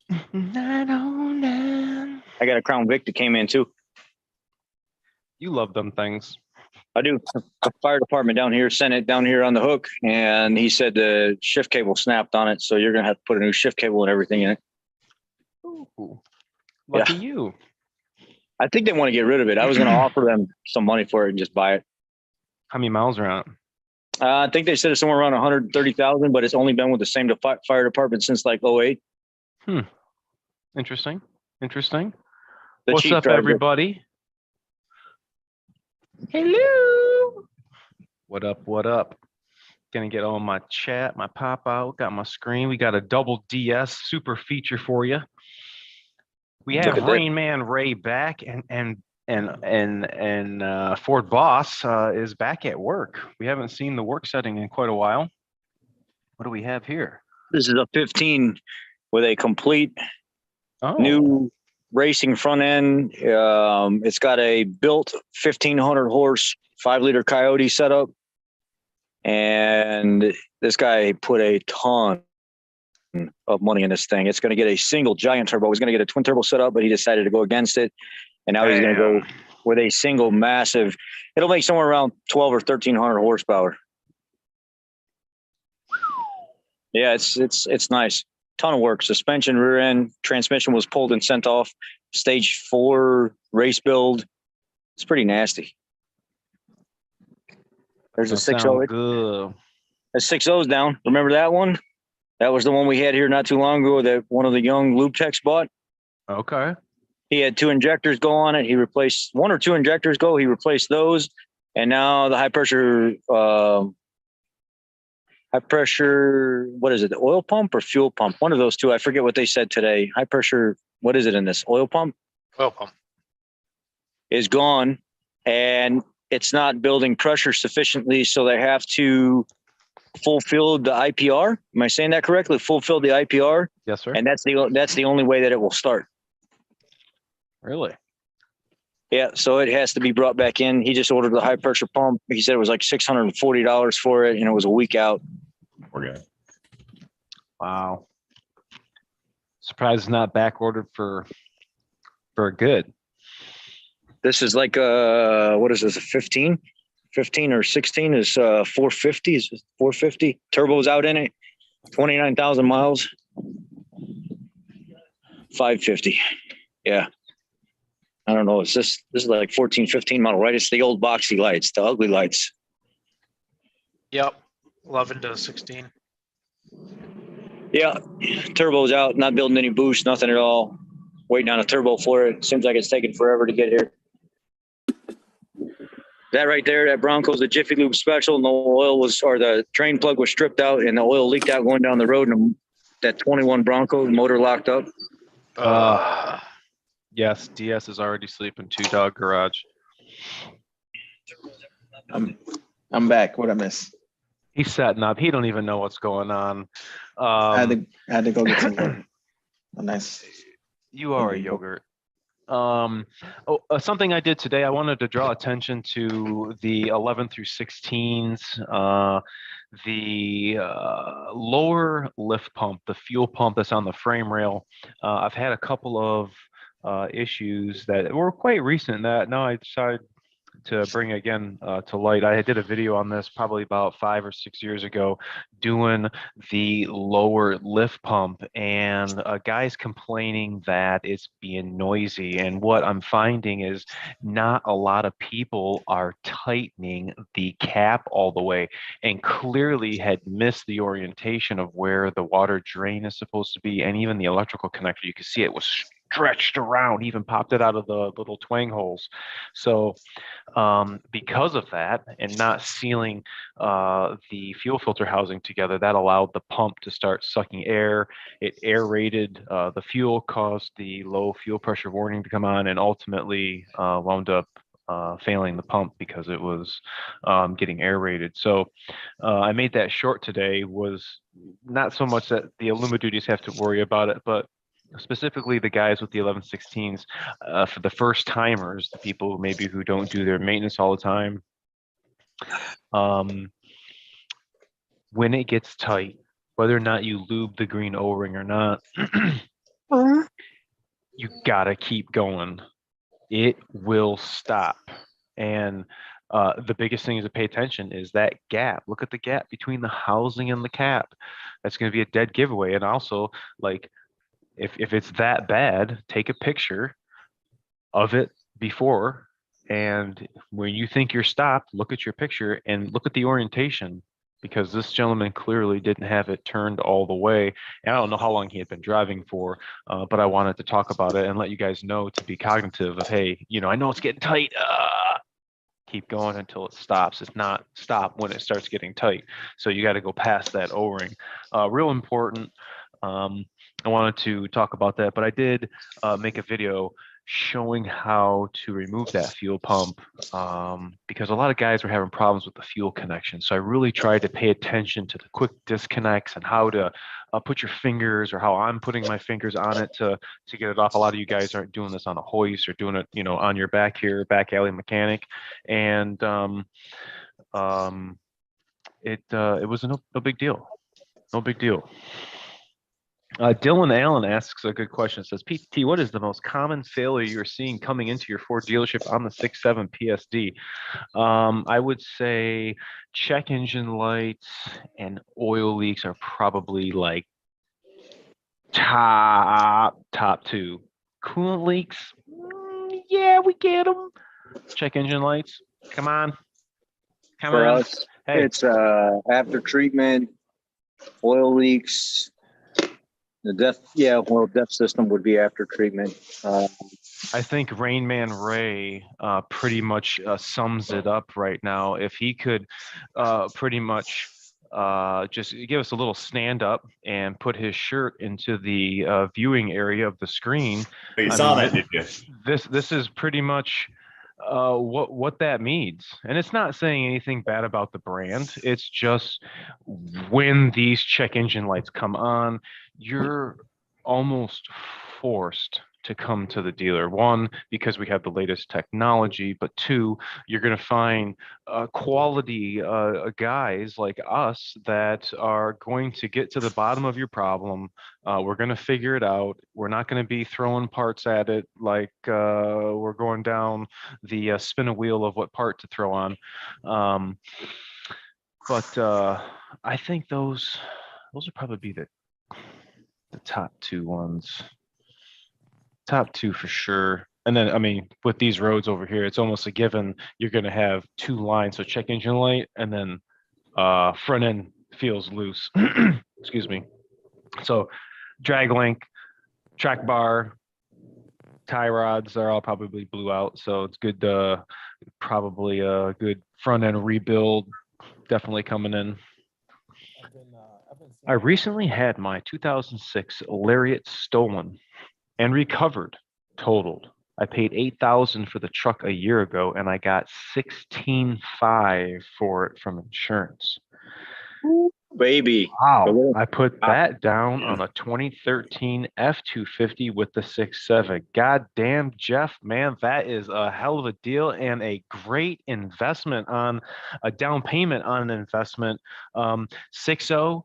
909. I got a Crown Vic that came in too. You love them things. I do. The fire department down here sent it down here on the hook, and he said the shift cable snapped on it, so you're gonna have to put a new shift cable and everything in it. Ooh, lucky Yeah. you. I think they want to get rid of it. I was gonna offer them some money for it and just buy it. How many miles are on it? I think they said it's somewhere around 130,000, but it's only been with the same fire department since like 08. Interesting. Interesting. The What's chief up, drives it. everybody? Hello. What up? What up? Gonna get on my chat, my pop out, got my screen. We got a double DS super feature for you. We have Rain Man Ray back, and Ford Boss is back at work. We haven't seen the work setting in quite a while. What do we have here? This is a 15 with a complete new racing front end. It's got a built 1,500 horse 5-liter Coyote setup, and this guy put a ton of money in this thing. It's going to get a single giant turbo. He's going to get a twin turbo setup, but he decided to go against it, and now he's going to go with a single massive. It'll make somewhere around 12 or 1,300 horsepower. Yeah, it's nice. Ton of work. Suspension, rear end, transmission was pulled and sent off. Stage 4 race build. It's pretty nasty. There's a 6.0. Good. A 6.0's down. Remember that one? That was the one we had here not too long ago that one of the young lube techs bought. Okay. He had 2 injectors go on it. He replaced 1 or 2 injectors go. He replaced those. And now the high pressure, what is it? The oil pump or fuel pump? One of those two. I forget what they said today. High pressure, what is it in this? Oil pump? Oil pump. Is gone. And it's not building pressure sufficiently. So they have to fulfill the IPR. Am I saying that correctly? Fulfill the IPR. Yes, sir. And that's the only way that it will start. Really? Yeah. So it has to be brought back in. He just ordered the high pressure pump. He said it was like $640 for it, and it was a week out. Okay. Wow. Surprised it's not back ordered for good. This is like what is this? A 15 or 16 is 450. Is 450 turbos out in it. 29,000 miles. 550. Yeah. I don't know. This is like 14, 15 model, right? It's the old boxy lights, the ugly lights. Yep. 11 to 16. Yeah. Turbo's out, not building any boost, nothing at all. Waiting on a turbo for it. Seems like it's taking forever to get here. That right there, that Bronco's a Jiffy Lube special, and the oil the drain plug was stripped out, and the oil leaked out going down the road, and that 21 Bronco motor locked up. Yes, DS is already sleeping 2-dog garage. I'm back. What I miss? He's setting up. He don't even know what's going on. I had to go get some water. Nice. You are a yogurt. Something I did today, I wanted to draw attention to the 11 through 16s, the lower lift pump, the fuel pump that's on the frame rail. I've had a couple of issues that were quite recent that now I decided to bring again to light. I did a video on this probably about 5 or 6 years ago, doing the lower lift pump, and guys complaining that it's being noisy. And what I'm finding is not a lot of people are tightening the cap all the way, and clearly had missed the orientation of where the water drain is supposed to be, and even the electrical connector. You can see it was stretched around, even popped it out of the little twang holes. So because of that, and not sealing the fuel filter housing together, that allowed the pump to start sucking air. It aerated the fuel, caused the low fuel pressure warning to come on, and ultimately wound up failing the pump because it was getting aerated. So I made that short today. Was not so much that the Alumaduties have to worry about it, but specifically the guys with the 1116s, for the first timers, the people maybe who don't do their maintenance all the time. When it gets tight, whether or not you lube the green O-ring or not, You gotta keep going. It will stop. And the biggest thing is to pay attention is that gap. Look at the gap between the housing and the cap. That's going to be a dead giveaway. And also, like, if it's that bad, take a picture of it before. And when you think you're stopped, look at your picture and look at the orientation, because this gentleman clearly didn't have it turned all the way. And I don't know how long he had been driving for, but I wanted to talk about it and let you guys know to be cognitive of, hey, I know it's getting tight. Keep going until it stops. It's not stop when it starts getting tight. So you got to go past that O-ring. Real important. I wanted to talk about that, but I did make a video showing how to remove that fuel pump, because a lot of guys were having problems with the fuel connection. So I really tried to pay attention to the quick disconnects and how to put your fingers, or how I'm putting my fingers on it to get it off. A lot of you guys aren't doing this on a hoist or doing it, on your back here, back alley mechanic. And it was no big deal. No big deal. Dylan Allen asks a good question. Says, PT, what is the most common failure you're seeing coming into your Ford dealership on the 6.7 PSD? I would say check engine lights and oil leaks are probably like top two. Coolant leaks, yeah, we get them. Check engine lights, come on. For us, Hey. it's after treatment, oil leaks. The depth system would be after treatment. I think Rain Man Ray pretty much sums it up right now. If he could pretty much just give us a little stand up and put his shirt into the viewing area of the screen. You saw that, did you? This is pretty much what that means. And it's not saying anything bad about the brand. It's just when these check engine lights come on, you're almost forced to come to the dealer. One, because we have the latest technology, but two, you're going to find quality guys like us that are going to get to the bottom of your problem. We're going to figure it out. We're not going to be throwing parts at it like we're going down the spin a wheel of what part to throw on. But I think those would probably be the top two ones. Top two for sure. And then, I mean, with these roads over here, it's almost a given you're going to have two lines. So check engine light, and then front end feels loose. Excuse me. So drag link, track bar, tie rods are all probably blew out. So it's good, probably a good front end rebuild definitely coming in. I recently had my 2006 Lariat stolen and recovered, totaled. I paid $8,000 for the truck a year ago, and I got $16,500 for it from insurance. Baby. Wow! I put that down on a 2013 F-250 with the 6.7. God damn, Jeff, man, that is a hell of a deal and a great investment on a down payment on an investment. 6.0,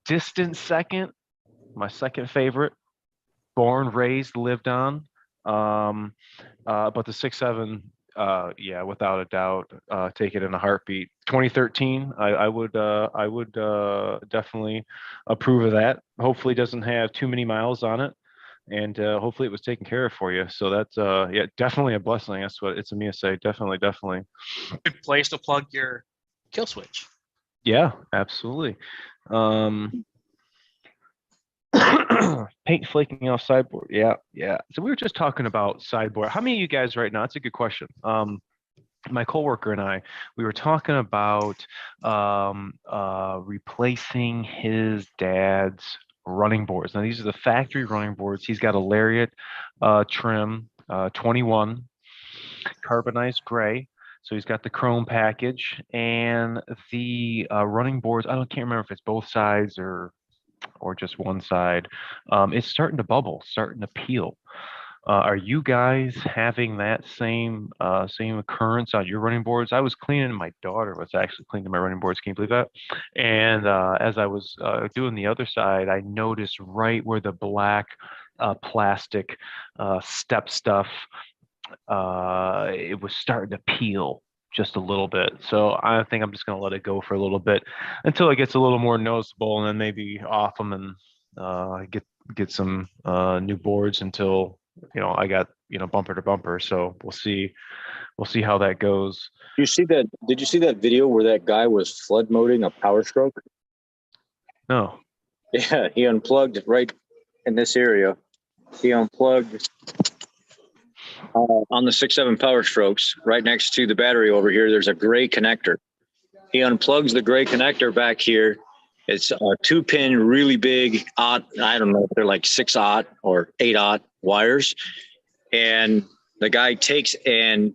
distant second, my second favorite. Born, raised, lived on. But the 6.7, yeah, without a doubt, take it in a heartbeat. 2013, I would definitely approve of that. Hopefully it doesn't have too many miles on it, and hopefully it was taken care of for you. So that's yeah, definitely a blessing. That's what it's a me to say. Definitely. Good place to plug your kill switch. Yeah, absolutely. Paint flaking off sideboard. Yeah. So we were just talking about sideboard. How many of you guys right now? That's a good question. My coworker and I, we were talking about replacing his dad's running boards. Now these are the factory running boards. He's got a Lariat trim, 21, carbonized gray. So he's got the chrome package and the running boards. Can't remember if it's both sides or just one side. It's starting to bubble, starting to peel. Are you guys having that same occurrence on your running boards? I was cleaning, my daughter was actually cleaning my running boards. Can you believe that? And as I was doing the other side, I noticed right where the black plastic step stuff, it was starting to peel just a little bit. So I think I'm just going to let it go for a little bit until it gets a little more noticeable, and then maybe off them and get some new boards until I got bumper to bumper. So we'll see how that goes. You see that? Did you see that video where that guy was flood moding a Power Stroke? No. Yeah, he unplugged right in this area. He unplugged on the 6.7 Power Strokes right next to the battery over here. There's a gray connector. He unplugs the gray connector back here. It's a 2-pin, really big, I don't know if they're like 6-aught or 8-aught wires. And the guy takes and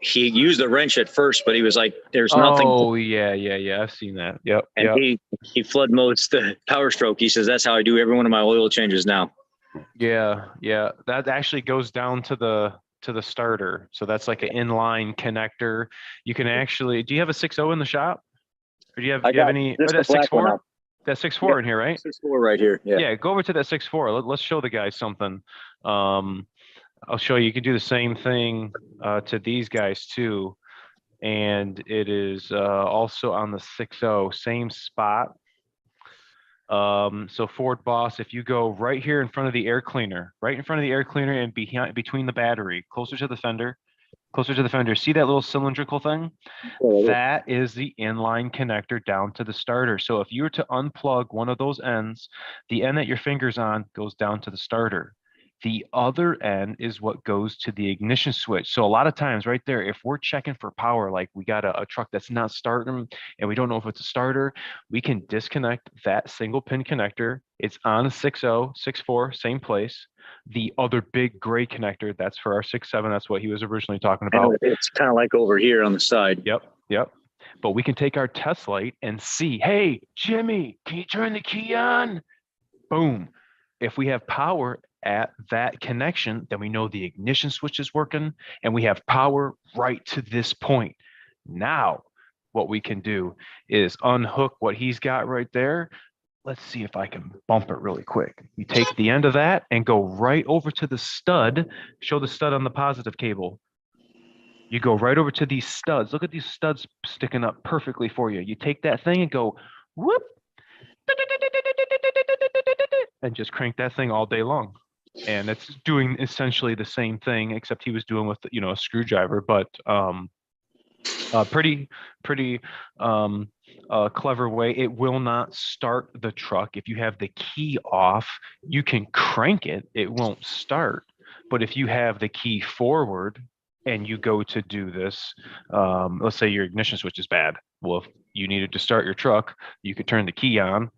he used the wrench at first, but he was like, there's nothing. Oh, yeah. I've seen that. Yep. And he flood modes the Power Stroke. He says, that's how I do every one of my oil changes now. Yeah. That actually goes down to the starter. So that's like an inline connector. You can actually, do you have a 6.0 in the shop? Or do you have any? That 6.4? That 6.4 in here, right? 6.4 right here. Yeah. Go over to that 6.4. Let's show the guys something. I'll show you. You can do the same thing to these guys too. And it is also on the 6.0, same spot. So Ford Boss, if you go right here in front of the air cleaner, and between the battery, closer to the fender, see that little cylindrical thing? That is the inline connector down to the starter. So if you were to unplug one of those ends, the end that your finger's on goes down to the starter. The other end is what goes to the ignition switch. So a lot of times right there, if we're checking for power, like we got a truck that's not starting and we don't know if it's a starter, we can disconnect that single pin connector. It's on a 6.0, 6.4, same place. The other big gray connector, that's for our 6.7. That's what he was originally talking about. It's kind of like over here on the side. Yep. But we can take our test light and see, hey, Jimmy, can you turn the key on? Boom. If we have power at that connection, then we know the ignition switch is working and we have power right to this point. Now, what we can do is unhook what he's got right there. Let's see if I can bump it really quick. You take the end of that and go right over to the stud. Show the stud on the positive cable. You go right over to these studs. Look at these studs sticking up perfectly for you. You take that thing and go whoop, and just crank that thing all day long. And it's doing essentially the same thing, except he was doing with a screwdriver, but pretty clever way. It will not start the truck. If you have the key off, you can crank it. It won't start. But if you have the key forward and you go to do this, let's say your ignition switch is bad. Well, if you needed to start your truck, you could turn the key on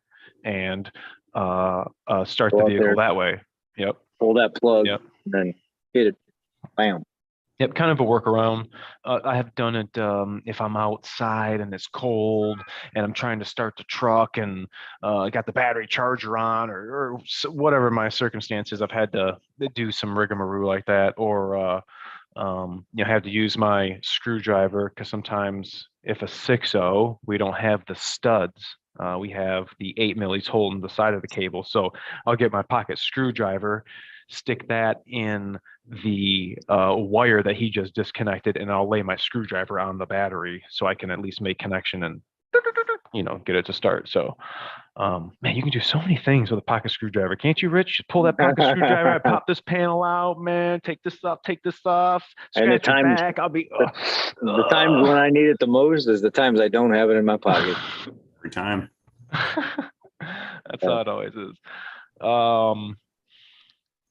and start the vehicle that way. Yep. Pull that plug. Yep. And then hit it. Bam. Yep, kind of a workaround. I have done it if I'm outside and it's cold and I'm trying to start the truck and I got the battery charger on or whatever my circumstances. I've had to do some rigmarole like that, or have to use my screwdriver, because sometimes if a 6.0, we don't have the studs. We have the 8 millis holding the side of the cable. So I'll get my pocket screwdriver, stick that in the wire that he just disconnected, and I'll lay my screwdriver on the battery so I can at least make connection and get it to start. So man, you can do so many things with a pocket screwdriver, can't you, Rich? Just pull that pocket screwdriver, I pop this panel out, man, take this off, and the times back. I'll be the times when I need it the most is the times I don't have it in my pocket. Every time. That's how it always is.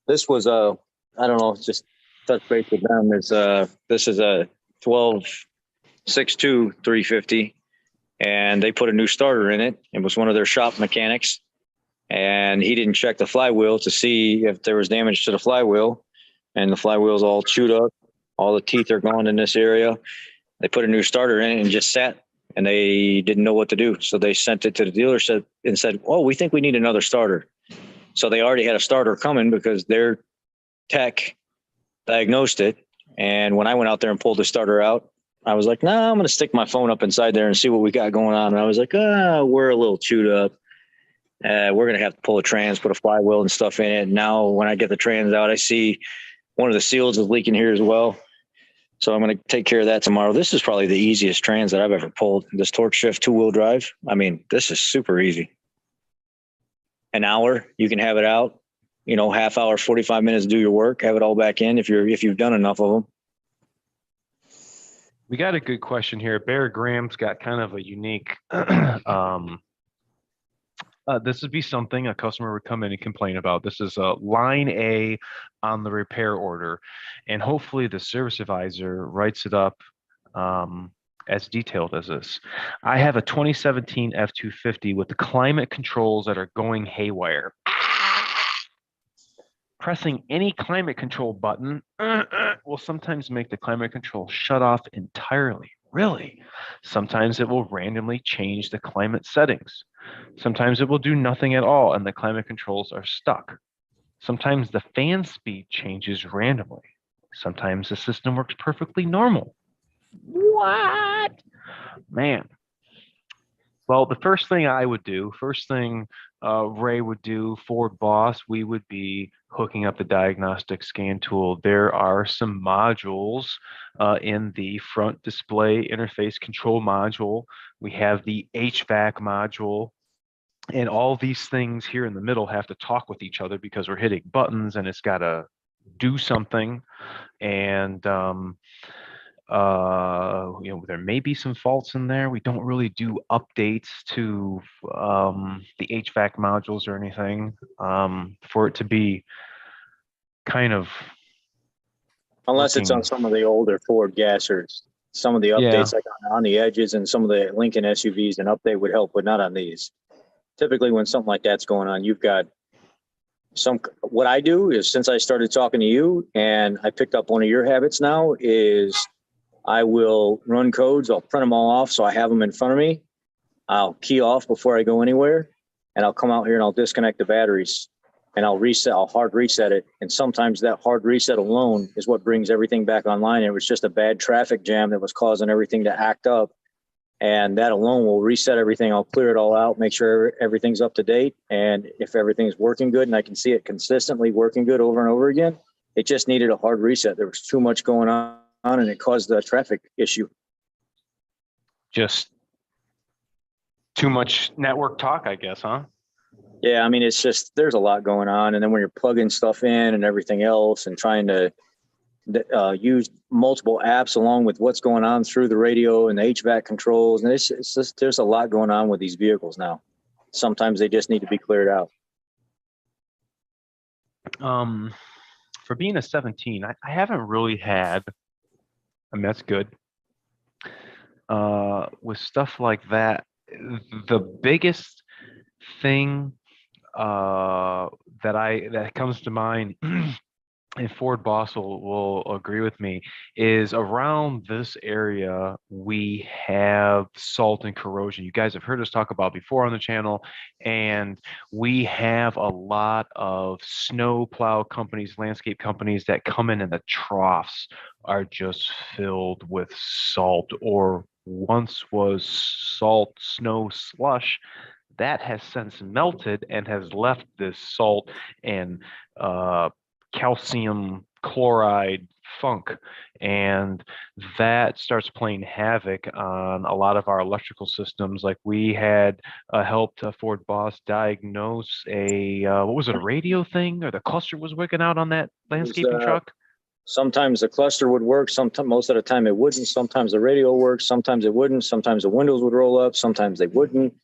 This was I don't know, just touch base with them. This is a 12.62 350, and they put a new starter in it. It was one of their shop mechanics, and he didn't check the flywheel to see if there was damage to the flywheel, and the flywheel's all chewed up. All the teeth are gone in this area. They put a new starter in it and just sat, and they didn't know what to do. So they sent it to the dealership and said, "Oh, we think we need another starter." So they already had a starter coming because their tech diagnosed it. And when I went out there and pulled the starter out, I was like, "No, I'm going to stick my phone up inside there and see what we got going on." And I was like, we're a little chewed up. We're going to have to pull a trans, put a flywheel and stuff in it. Now, when I get the trans out, I see one of the seals is leaking here as well. So I'm going to take care of that tomorrow. This is probably the easiest trans that I've ever pulled. This torque shift 2-wheel drive. I mean, this is super easy. An hour, you can have it out, half hour, 45 minutes, do your work, have it all back in if you've done enough of them. We got a good question here. Bear Graham's got kind of a unique, this would be something a customer would come in and complain about. This is a line A on the repair order, and hopefully the service advisor writes it up as detailed as this. I have a 2017 F-250 with the climate controls that are going haywire. Pressing any climate control button will sometimes make the climate control shut off entirely. Really? Sometimes it will randomly change the climate settings. Sometimes it will do nothing at all and the climate controls are stuck. Sometimes the fan speed changes randomly. Sometimes the system works perfectly normal. What? Man. Well, the first thing I would do, Ray would do, Ford Boss, we would be hooking up the diagnostic scan tool. There are some modules in the front display interface control module. We have the HVAC module, and all these things here in the middle have to talk with each other because we're hitting buttons and it's got to do something. And there may be some faults in there. We don't really do updates to the HVAC modules or anything for it to be kind of unless it's on some of the older Ford gassers. Some of the updates like on the edges and some of the Lincoln SUVs, an update would help, but not on these. Typically when something like that's going on, you've got what I do is, since I started talking to you and I picked up one of your habits now, is I will run codes. I'll print them all off so I have them in front of me. I'll key off before I go anywhere, and I'll come out here and I'll disconnect the batteries and I'll hard reset it. And sometimes that hard reset alone is what brings everything back online. It was just a bad traffic jam that was causing everything to act up. And that alone will reset everything. I'll clear it all out, make sure everything's up to date. And if everything's working good and I can see it consistently working good over and over again, it just needed a hard reset. There was too much going on and it caused the traffic issue. Just too much network talk, I guess, huh? Yeah, I mean, it's just, there's a lot going on. And then when you're plugging stuff in and everything else and trying to use multiple apps along with what's going on through the radio and the HVAC controls, and it's just, there's a lot going on with these vehicles now. Sometimes they just need to be cleared out. For being a 17, I haven't really had, I mean, that's good. With stuff like that, the biggest thing that comes to mind, and Ford Boss will agree with me, is around this area we have salt and corrosion. You guys have heard us talk about before on the channel, and we have a lot of snow plow companies, landscape companies that come in, and the troughs are just filled with salt, or once was salt, snow, slush that has since melted and has left this salt and calcium chloride funk, and that starts playing havoc on a lot of our electrical systems. Like we had helped Ford Boss diagnose a what was it, a radio thing, or the cluster was wigging out on that landscaping truck. Sometimes the cluster would work, most of the time it wouldn't. Sometimes the radio worked, sometimes it wouldn't. Sometimes the windows would roll up, sometimes they wouldn't.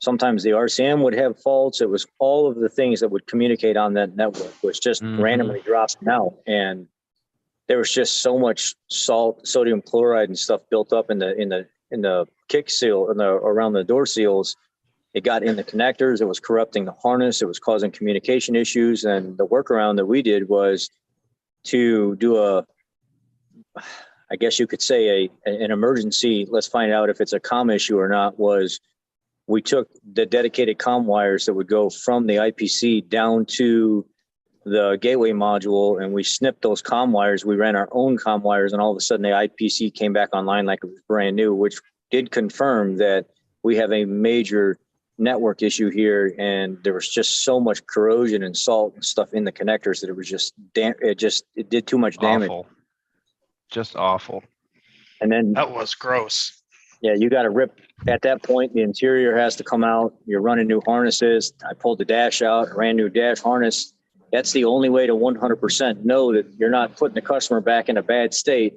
Sometimes the RCM would have faults. It was all of the things that would communicate on that network, which just randomly dropped out. And there was just so much salt, sodium chloride and stuff built up in the kick seal and around the door seals. It got in the connectors. It was corrupting the harness. It was causing communication issues. And the workaround that we did was to do I guess you could say an emergency, let's find out if it's a comm issue or not, was we took the dedicated comm wires that would go from the IPC down to the gateway module, and we snipped those comm wires. We ran our own comm wires, and all of a sudden the IPC came back online like it was brand new, which did confirm that we have a major network issue here, and there was just so much corrosion and salt and stuff in the connectors that it was just it did too much damage. Awful. Just awful. And then That was gross. yeah, you got to rip at that point. The interior has to come out. You're running new harnesses. I pulled the dash out, ran new dash harness. That's the only way to 100% know that you're not putting the customer back in a bad state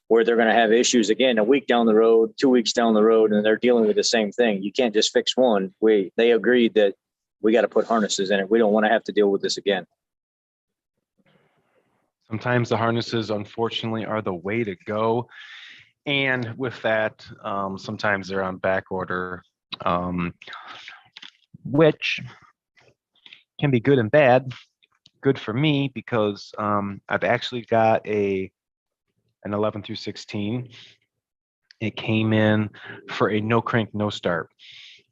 where they're going to have issues again a week down the road, 2 weeks down the road, and they're dealing with the same thing. You can't just fix one. They agreed that we got to put harnesses in it. We don't want to have to deal with this again. Sometimes the harnesses, unfortunately, are the way to go. And with that, sometimes they're on back order, which can be good and bad. Good for me because I've actually got an 11 through 16. It came in for a no crank, no start.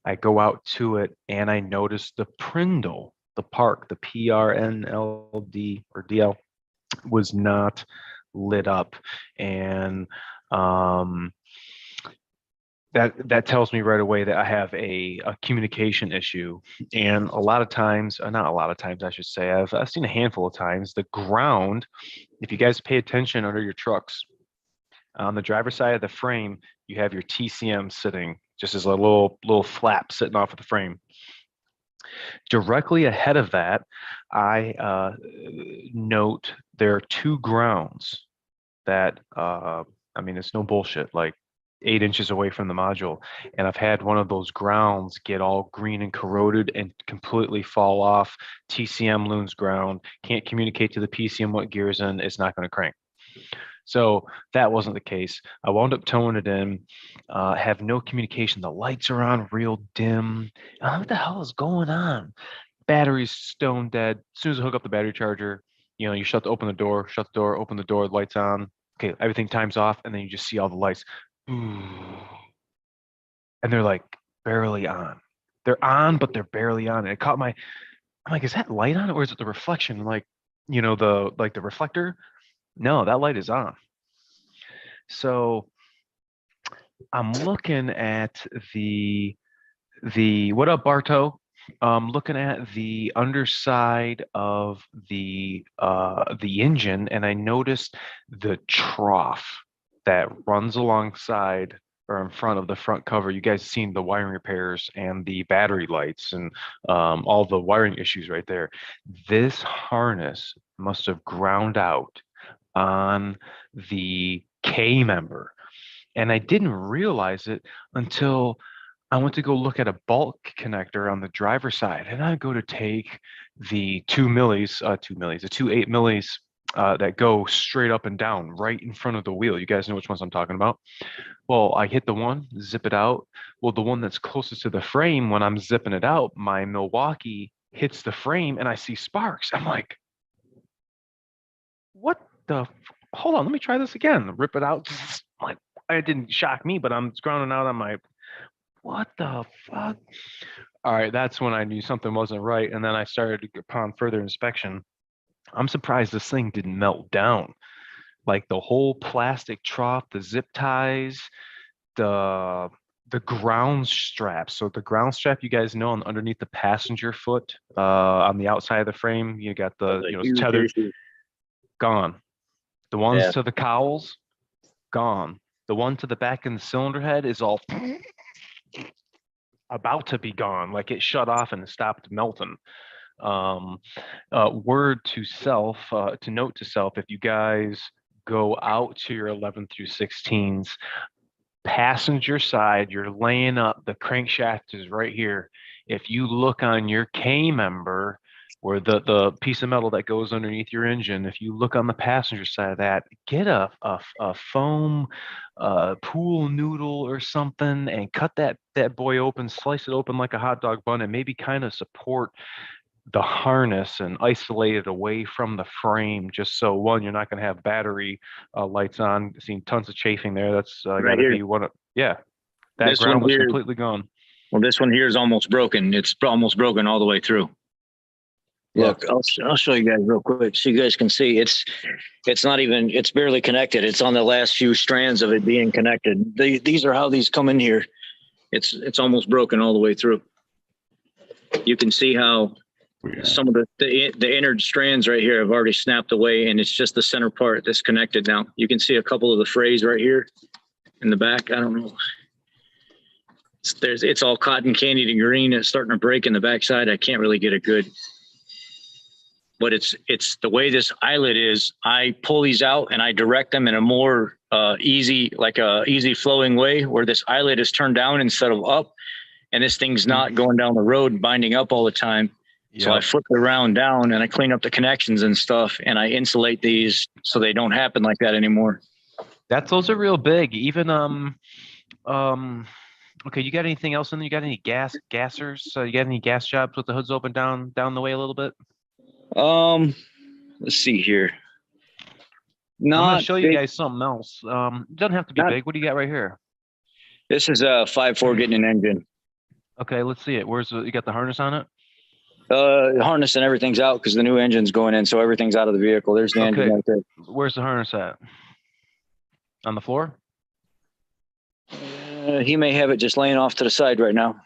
I go out to it and I notice the Prindle, the park, the PRNLD or DL was not lit up. And that tells me right away that I have a communication issue. And a lot of times, not a lot of times, I should say, I've seen a handful of times, the ground, if you guys pay attention under your trucks, on the driver's side of the frame, you have your TCM sitting just as a little flap sitting off of the frame. Directly ahead of that, I note there are two grounds that, I mean, it's no bullshit, like 8 inches away from the module. And I've had one of those grounds get all green and corroded and completely fall off. TCM looms ground, can't communicate to the PCM what gear is in, it's not going to crank. So that wasn't the case. I wound up towing it in, have no communication. The lights are on real dim. What the hell is going on? Battery's stone dead. As soon as I hook up the battery charger, you know, you open the door, open the door, lights on. Okay, everything times off, and then you just see all the lights. Ooh. And they're like barely on. They're on, but they're barely on. And it caught I'm like, is that light on or is it the reflection? Like, you know, the reflector? No, that light is on. So I'm looking at the what up, Barto? Looking at the underside of the engine, and I noticed the trough that runs alongside or in front of the front cover. You guys seen the wiring repairs and the battery lights and all the wiring issues right there. This harness must have ground out on the K member, and I didn't realize it until I went to go look at a bulk connector on the driver's side, and I go to take the 2 millis, the 2 8 millis that go straight up and down right in front of the wheel. You guys know which ones I'm talking about. Well, I hit the one, zip it out. Well, the one that's closest to the frame, when I'm zipping it out, my Milwaukee hits the frame and I see sparks. I'm like, what the? Hold on, let me try this again. Rip it out. Like, it didn't shock me, but I'm grounding out on my, what the fuck? All right, that's when I knew something wasn't right. And then I started upon further inspection. I'm surprised this thing didn't melt down. Like the whole plastic trough, the zip ties, the ground strap. So the ground strap, you guys know, on underneath the passenger foot, on the outside of the frame, you got the it's tethered. Gone. The ones to the cowls, gone. The one to the back in the cylinder head is all about to be gone. Like it shut off and stopped melting. Word to self, to note to self, if you guys go out to your 11 through 16s, passenger side, you're laying up, the crankshaft is right here. If you look on your K member, where the piece of metal that goes underneath your engine, if you look on the passenger side of that, get a foam pool noodle or something and cut that boy open, slice it open like a hot dog bun, and maybe kind of support the harness and isolate it away from the frame, just so one, you're not going to have battery lights on. Seen tons of chafing there. That's Right got to here. be one of, yeah, that This ground one was here- completely gone. Well, this one here is almost broken. It's almost broken all the way through. Look, I'll show you guys real quick so you guys can see. It's not even, it's barely connected. It's on the last few strands of it being connected. These are how these come in here. It's almost broken all the way through. you can see how some of the inner strands right here have already snapped away, and it's just the center part that's connected now. You can see a couple of the frays right here in the back. I don't know. It's all cotton candy to green. It's starting to break in the backside. I can't really get a good, but it's the way this eyelet is. I pull these out and I direct them in a more easy flowing way, where this eyelet is turned down instead of up, and this thing's not going down the road binding up all the time. Yep. So I flip it around down and I clean up the connections and stuff, and I insulate these so they don't happen like that anymore. Those are real big. Even okay, you got anything else in there? You got any gassers? You got any gas jobs with the hoods open down the way a little bit? Let's see here. I'm gonna show big. You guys something else. It doesn't have to be big. What do you got right here? This is a 5.4 getting an engine. Okay, let's see it. You got the harness on it? The harness and everything's out because the new engine's going in, so everything's out of the vehicle. There's the engine right there. Where's the harness at? On the floor? He may have it just laying off to the side right now.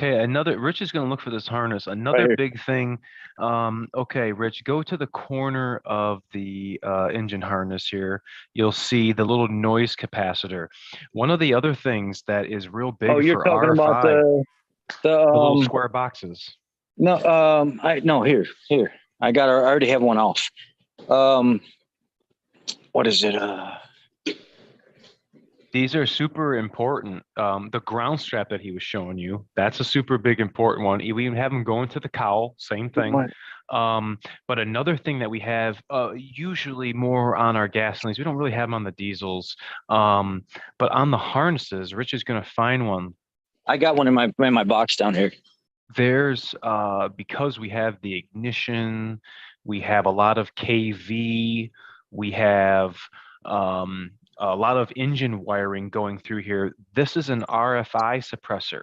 Okay, Rich is going to look for this harness. Another right big thing. Okay, Rich, go to the corner of the engine harness here. You'll see the little noise capacitor. One of the other things that is real big you're for talking RFI, about the little square boxes. No, here. I already have one off. What is it? These are super important. The ground strap that he was showing you, that's a super big important one. We even have them going to the cowl, same thing. But another thing that we have, usually more on our gasolines, we don't really have them on the diesels. But on the harnesses, Rich is going to find one. I got one in my box down here. There's, because we have the ignition, we have a lot of KV, we have a lot of engine wiring going through here. This is an RFI suppressor.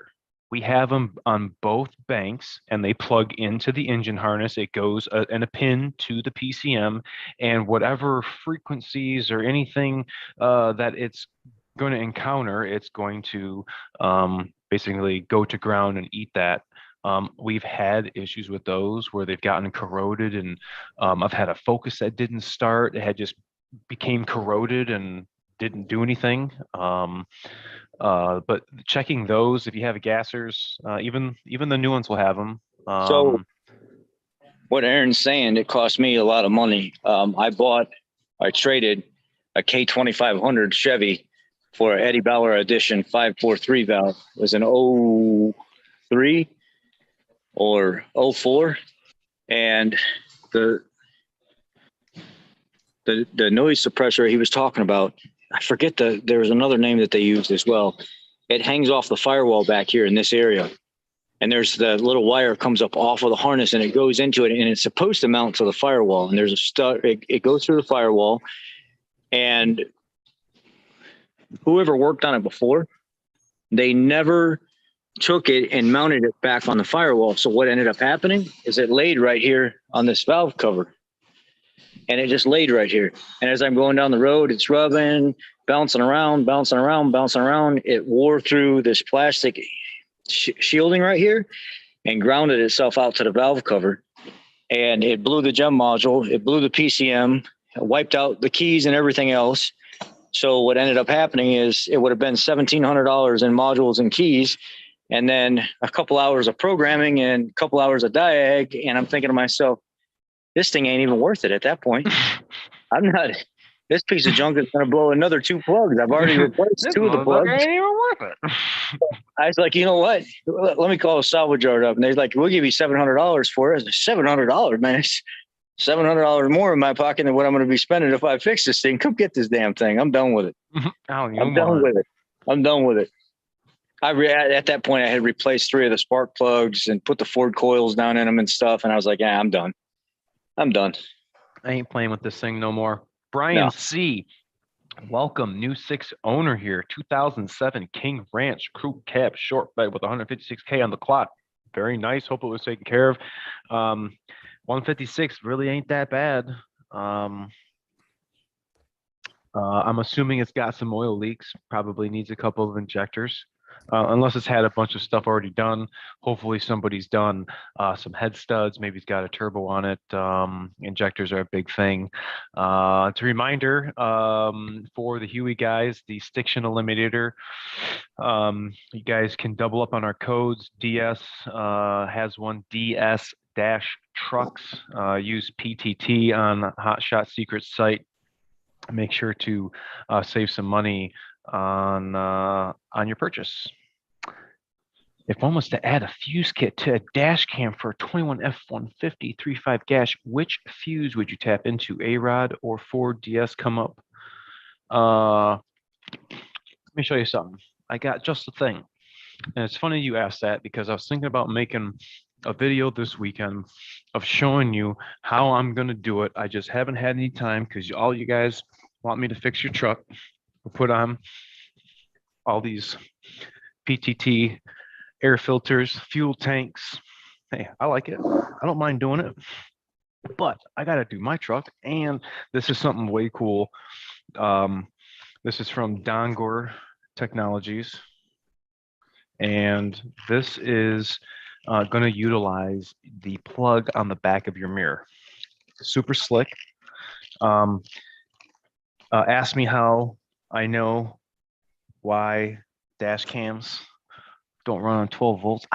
We have them on both banks, and they plug into the engine harness. It goes in a pin to the PCM, and whatever frequencies or anything that it's going to encounter, it's going to basically go to ground and eat that. We've had issues with those where they've gotten corroded, and I've had a Focus that didn't start. It had just became corroded and didn't do anything. But checking those, if you have gassers, even the new ones will have them. So what Aaron's saying, it cost me a lot of money. I traded a K2500 Chevy for an Eddie Bauer Edition 543 valve. It was an 03 or 04. And the noise suppressor he was talking about, I forget there was another name that they used as well. It hangs off the firewall back here in this area. And there's the little wire comes up off of the harness and it goes into it, and it's supposed to mount to the firewall. And there's it goes through the firewall, and whoever worked on it before, they never took it and mounted it back on the firewall. So what ended up happening is it laid right here on this valve cover. And it just laid right here. And as I'm going down the road, it's rubbing, bouncing around. It wore through this plastic shielding right here and grounded itself out to the valve cover. And it blew the gem module. It blew the PCM, wiped out the keys and everything else. So what ended up happening is it would have been $1,700 in modules and keys, and then a couple hours of programming and a couple hours of diag. And I'm thinking to myself, this thing ain't even worth it at that point. This piece of junk is going to blow another 2 plugs. I've already replaced 2 of the plugs. Ain't even worth it. I was like, you know what? Let me call a salvage yard up. And they're like, we'll give you $700 for it. $700, man. It's $700 more in my pocket than what I'm going to be spending if I fix this thing. Come get this damn thing. I'm done with it. I'm done with it. At that point, I had replaced 3 of the spark plugs and put the Ford coils down in them and stuff. And I was like, yeah, I'm done. I ain't playing with this thing no more. Brian C. Welcome, new 6 owner here. 2007 King Ranch crew cab short bed with 156K on the clock. Very nice. Hope it was taken care of. 156 really ain't that bad. I'm assuming it's got some oil leaks. Probably needs a couple of injectors. unless it's had a bunch of stuff already done. Hopefully somebody's done some head studs. Maybe it's got a turbo on it. Injectors are a big thing. It's a reminder for the Huey guys, the stiction eliminator. You guys can double up on our codes. DS has one, DS dash trucks. Use PTT on Hotshot Secret site. Make sure to save some money on your purchase. If one was to add a fuse kit to a dash cam for a 21 F-150 3.5 gas, which fuse would you tap into? A-Rod or Ford DS come up? Let me show you something. I got just the thing. And it's funny you asked that because I was thinking about making a video this weekend of showing you how I'm going to do it. I just haven't had any time because all you guys want me to fix your truck or put on all these PTT air filters, fuel tanks. Hey, I like it. I don't mind doing it, but I got to do my truck. And this is something way cool. This is from Dongor Technologies. And this is going to utilize the plug on the back of your mirror. Super slick. Ask me how I know why dash cams don't run on 12 volts.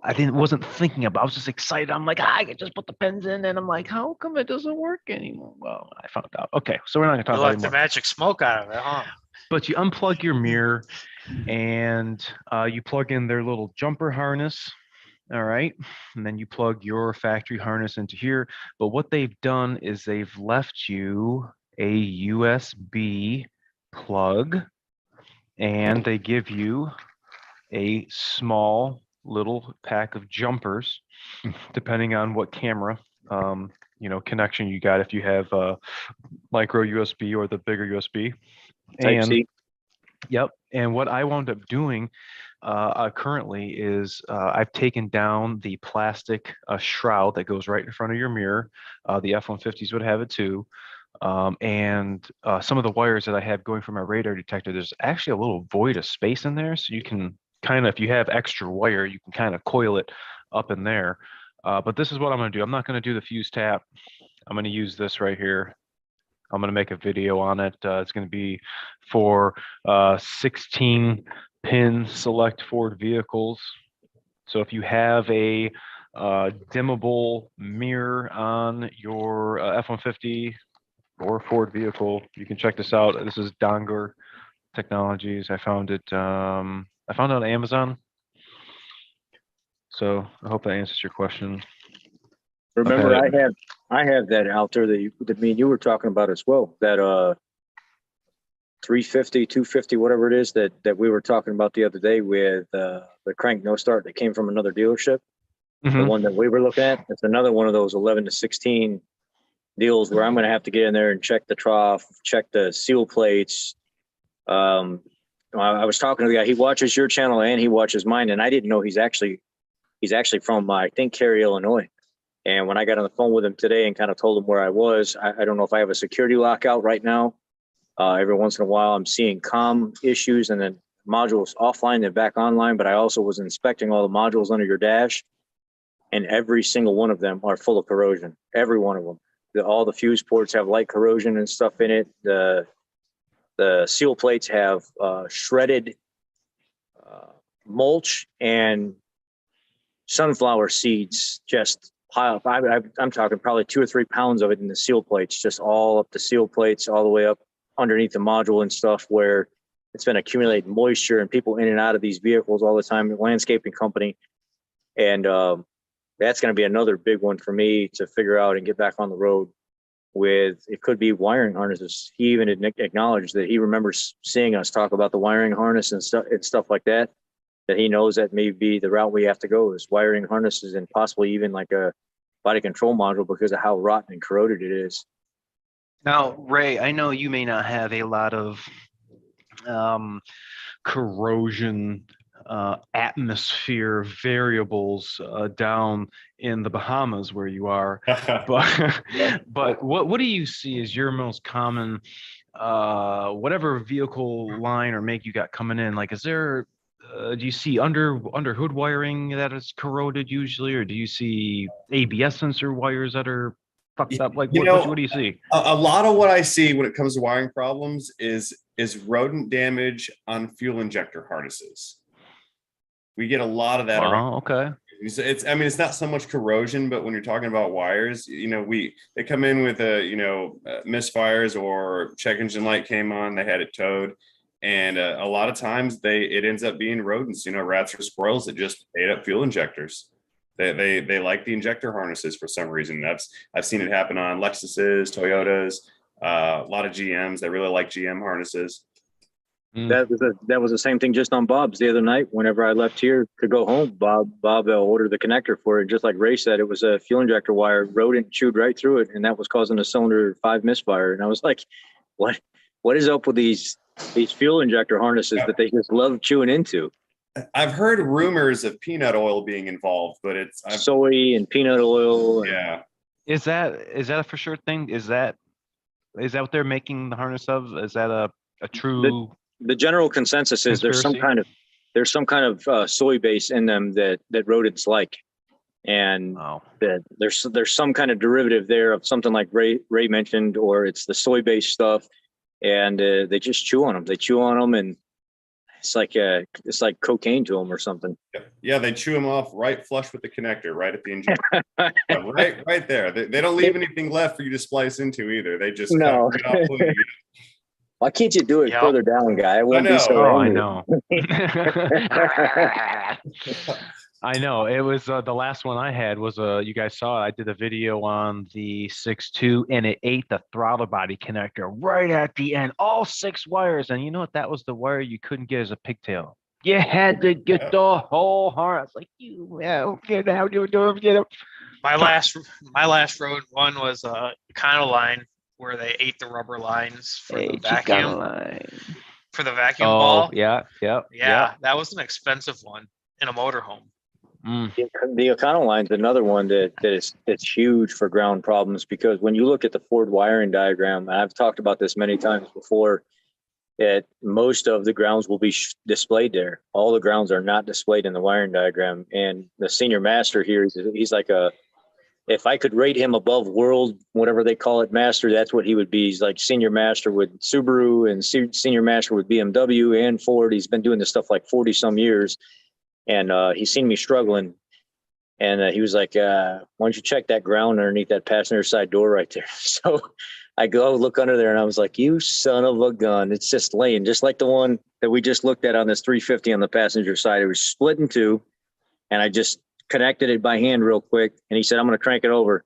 Wasn't thinking about, I was just excited. I'm like, I can just put the pins in, and I'm like, how come it doesn't work anymore? Well, I found out. Okay, so we're not gonna talk You about like it the anymore. magic smoke out of it, huh? But you unplug your mirror and you plug in their little jumper harness. All right, and then you plug your factory harness into here. But what they've done is they've left you a USB plug, and they give you a small little pack of jumpers, depending on what camera connection you got. If you have micro USB or the bigger USB, Type C. Yep. And what I wound up doing currently is I've taken down the plastic shroud that goes right in front of your mirror. The F-150s would have it too. And some of the wires that I have going from my radar detector, there's actually a little void of space in there. So you can kind of, if you have extra wire, you can kind of coil it up in there. But this is what I'm going to do. I'm not going to do the fuse tap. I'm going to use this right here. I'm going to make a video on it. It's going to be for 16 pin select Ford vehicles. So if you have a dimmable mirror on your F-150 or Ford vehicle, you can check this out. This is Dongor Technologies. I found it. I found it on Amazon. So I hope that answers your question. Remember, I have that out there that me and you were talking about as well. That 350, 250, whatever it is that we were talking about the other day with the crank no start that came from another dealership. The one that we were looking at. It's another one of those 11 to 16 deals where I'm going to have to get in there and check the trough, check the seal plates. I was talking to the guy. He watches your channel and he watches mine, and I didn't know he's actually from I think Cary, Illinois. And when I got on the phone with him today and kind of told him where I was, I don't know if I have a security lockout right now. Every once in a while, I'm seeing comm issues and then modules offline and back online. But I also was inspecting all the modules under your dash, and every single one of them are full of corrosion. Every one of them. All the fuse ports have light corrosion and stuff in it. The seal plates have shredded mulch and sunflower seeds just pile up. I'm talking probably 2 or 3 pounds of it in the seal plates, just all up the seal plates, all the way up underneath the module and stuff, where it's been accumulating moisture and people in and out of these vehicles all the time. Landscaping company. And that's going to be another big one for me to figure out and get back on the road with. It could be wiring harnesses. He even acknowledged that he remembers seeing us talk about the wiring harness and stuff like that. That he knows that may be the route we have to go is wiring harnesses and possibly even like a body control module because of how rotten and corroded it is. Now, Ray, I know you may not have a lot of corrosion atmosphere variables down in the Bahamas where you are, but what do you see as your most common whatever vehicle line or make you got coming in, like, is there, do you see under hood wiring that is corroded usually, or do you see ABS sensor wires that are fucked up? Like, what do you see? A lot of what I see when it comes to wiring problems is rodent damage on fuel injector harnesses. We get a lot of that around. Oh, okay. I mean, it's not so much corrosion, but when you're talking about wires, they come in with misfires, or check engine light came on, they had it towed. And a lot of times it ends up being rodents, rats or squirrels that just ate up fuel injectors. They like the injector harnesses for some reason. I've seen it happen on Lexuses, Toyotas, a lot of GMs that really like GM harnesses. That was the same thing just on Bob's the other night. Whenever I left here to go home, Bob ordered the connector for it. Just like Ray said, it was a fuel injector wire. Rodent chewed right through it, and that was causing a cylinder 5 misfire. And I was like, what is up with these fuel injector harnesses that they just love chewing into? I've heard rumors of peanut oil being involved, but soy and peanut oil. Yeah. Is that a for sure thing? Is that what they're making the harness of? Is that a true? The general consensus is there's some kind of soy base in them that rodents like, and that there's some kind of derivative there of something like Ray mentioned, or it's the soy based stuff, and they just chew on them. They chew on them, and it's like cocaine to them or something. Yeah, they chew them off right flush with the connector, right at the injector. right there. They don't leave anything left for you to splice into either. They just no. Cut it off. Why can't you do it further down, guy? I won't be so angry. I know. It was the last one I had was you guys saw it. I did a video on the 6.2, and it ate the throttle body connector right at the end, all 6 wires. And you know what? That was the wire you couldn't get as a pigtail. You had to get the whole harness. Like, get out, get it. My last road one was a Econo line, where they ate the rubber lines for the vacuum. For the vacuum ball. Yeah. That was an expensive one in a motorhome. The Econo line's another one it's huge for ground problems, because when you look at the Ford wiring diagram, and I've talked about this many times before, that most of the grounds will be displayed there. All the grounds are not displayed in the wiring diagram. And the senior master here, he's like if I could rate him above world, whatever they call it, master, that's what he would be. He's like senior master with Subaru and senior master with BMW and Ford. He's been doing this stuff like 40 some years. And he's seen me struggling. And he was like, why don't you check that ground underneath that passenger side door right there? So I go look under there, and I was like, you son of a gun. It's just laying, just like the one that we just looked at on this 350 on the passenger side. It was split in two, and I just connected it by hand real quick. And he said, I'm going to crank it over.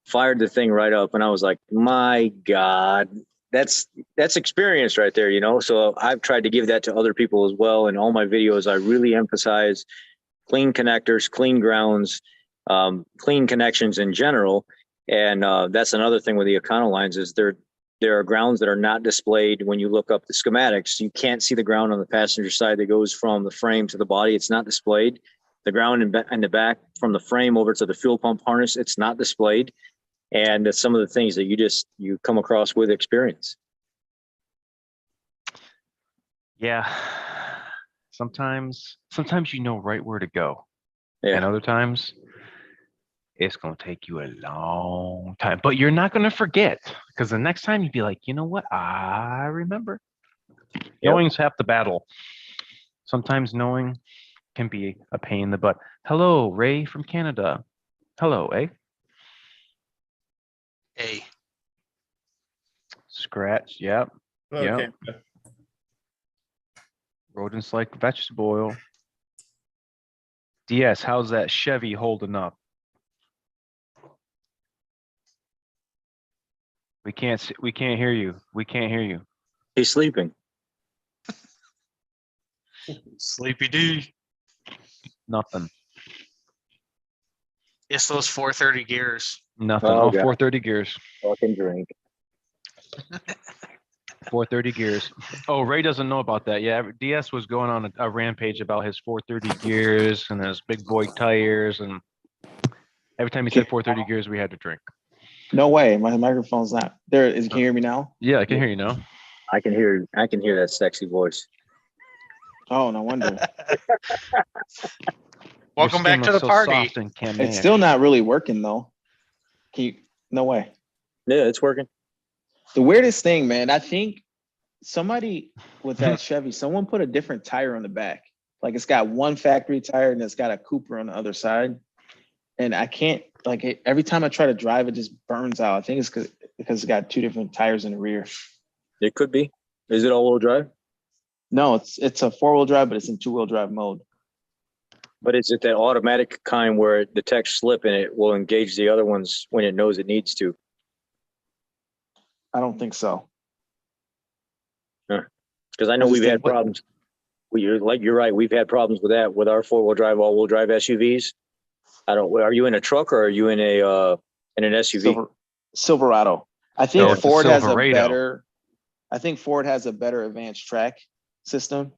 Fired the thing right up. And I was like, my God, that's experience right there, So I've tried to give that to other people as well. In all my videos, I really emphasize clean connectors, clean grounds, clean connections in general. And that's another thing with the Econo lines is there are grounds that are not displayed. When you look up the schematics, you can't see the ground on the passenger side that goes from the frame to the body. It's not displayed. The ground in the back from the frame over to the fuel pump harness, it's not displayed. And that's some of the things that you come across with experience. Yeah. Sometimes you know right where to go. Yeah. And other times it's going to take you a long time, but you're not going to forget, because the next time you'd be like, you know what? I remember. Yep. Knowing's half the battle. Sometimes knowing can be a pain in the butt. Hello, Ray from Canada. Hello, eh? Hey. Scratch, yep. Okay. Yep. Rodents like vegetable oil. DS, how's that Chevy holding up? We can't hear you. We can't hear you. He's sleeping. Sleepy D. Nothing. It's those 430 gears. Nothing. Oh, 430 gears. Fucking drink. 430 gears. Oh, Ray doesn't know about that. Yeah, DS was going on a rampage about his 430 gears and his big boy tires, and every time he said 430 gears, we had to drink. No way. My microphone's not there. Can you hear me now? Yeah, I can hear you now. I can hear that sexy voice. Oh, no wonder. Welcome back to the party. It's still not really working though. No way. Yeah, it's working. The weirdest thing, man, I think somebody with that Chevy, someone put a different tire on the back. Like it's got one factory tire and it's got a Cooper on the other side. And I can't, like, every time I try to drive, it just burns out. I think it's because it's got two different tires in the rear. It could be. Is it all-wheel drive? No, it's a four-wheel drive, but it's in two-wheel drive mode. But is it that automatic kind where the detects slip and it will engage the other ones when it knows it needs to? I don't think so. Because I know we've had problems. You're right. We've had problems with that with our four-wheel drive, all-wheel drive SUVs. Are you in a truck or are you in an SUV? Silverado. I think Ford has a better advanced track system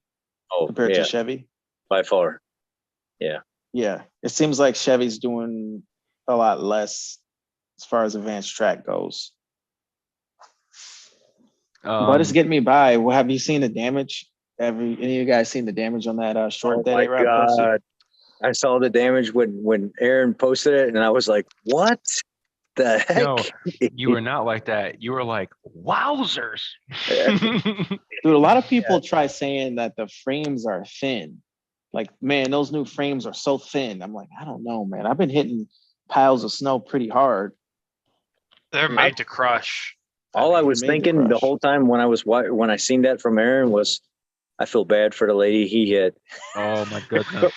compared to Chevy. By far. Yeah. Yeah. It seems like Chevy's doing a lot less as far as advanced track goes. But it's getting me by. Well, have you seen the damage? Any of you guys seen the damage on that short that A-Rap posted? I saw the damage when Aaron posted it, and I was like, "What the heck?" No, you were not like that. You were like, "Wowzers!" Dude, a lot of people try saying that the frames are thin. Like, man, those new frames are so thin. I'm like, I don't know, man. I've been hitting piles of snow pretty hard. They're made to crush. All I was thinking the whole time when I seen that from Aaron was, I feel bad for the lady he hit. Oh my goodness.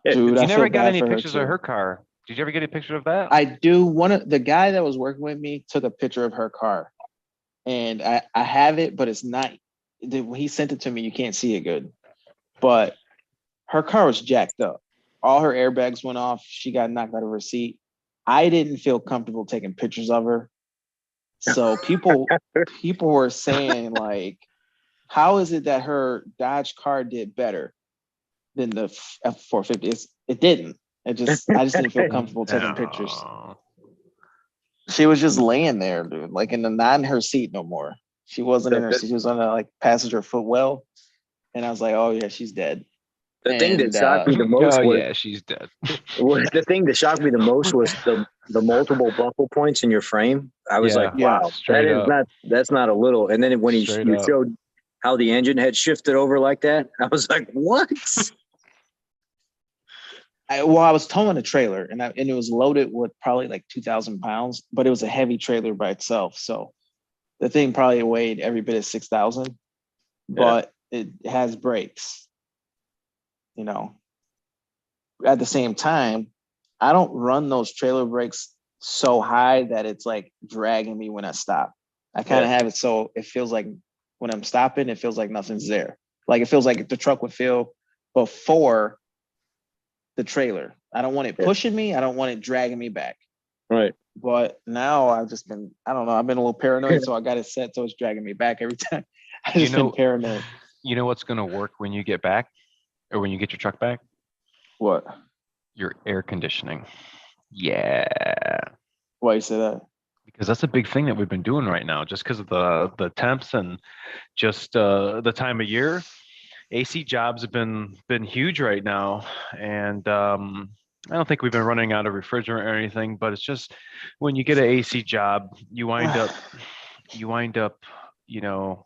Dude, you never got any pictures of her car. Did you ever get a picture of that? I do. One of the guy that was working with me took a picture of her car. And I have it, but it's not. When he sent it to me, you can't see it good. But her car was jacked up. All her airbags went off. She got knocked out of her seat. I didn't feel comfortable taking pictures of her. So people were saying, like, how is it that her Dodge car did better than the F450? It didn't. I just didn't feel comfortable taking pictures. She was just laying there, dude, like not in her seat no more. She wasn't in her seat. She was on a passenger footwell. And I was like, oh yeah, she's dead. The thing that shocked me the most was, she's dead. The thing that shocked me the most was the multiple buckle points in your frame. I was like, wow, that's not a little. And then when you showed how the engine had shifted over like that, I was like, what? I was towing a trailer and it was loaded with probably like 2,000 pounds, but it was a heavy trailer by itself. So the thing probably weighed every bit of 6,000, but it has brakes. You know, at the same time, I don't run those trailer brakes so high that it's like dragging me when I stop. I kind of have it so it feels like when I'm stopping, it feels like nothing's there. Like it feels like the truck would feel before the trailer. I don't want it pushing me. I don't want it dragging me back. Right. But now I've just been, I don't know, I've been a little paranoid, so I got it set so it's dragging me back every time. I've just been paranoid. You know what's going to work when you get back? Or when you get your truck back? What? Your air conditioning. Yeah. Why you say that? Because that's a big thing that we've been doing right now, just because of the temps and just the time of year. AC jobs have been huge right now, and I don't think we've been running out of refrigerant or anything. But it's just when you get an AC job, you wind up, you know,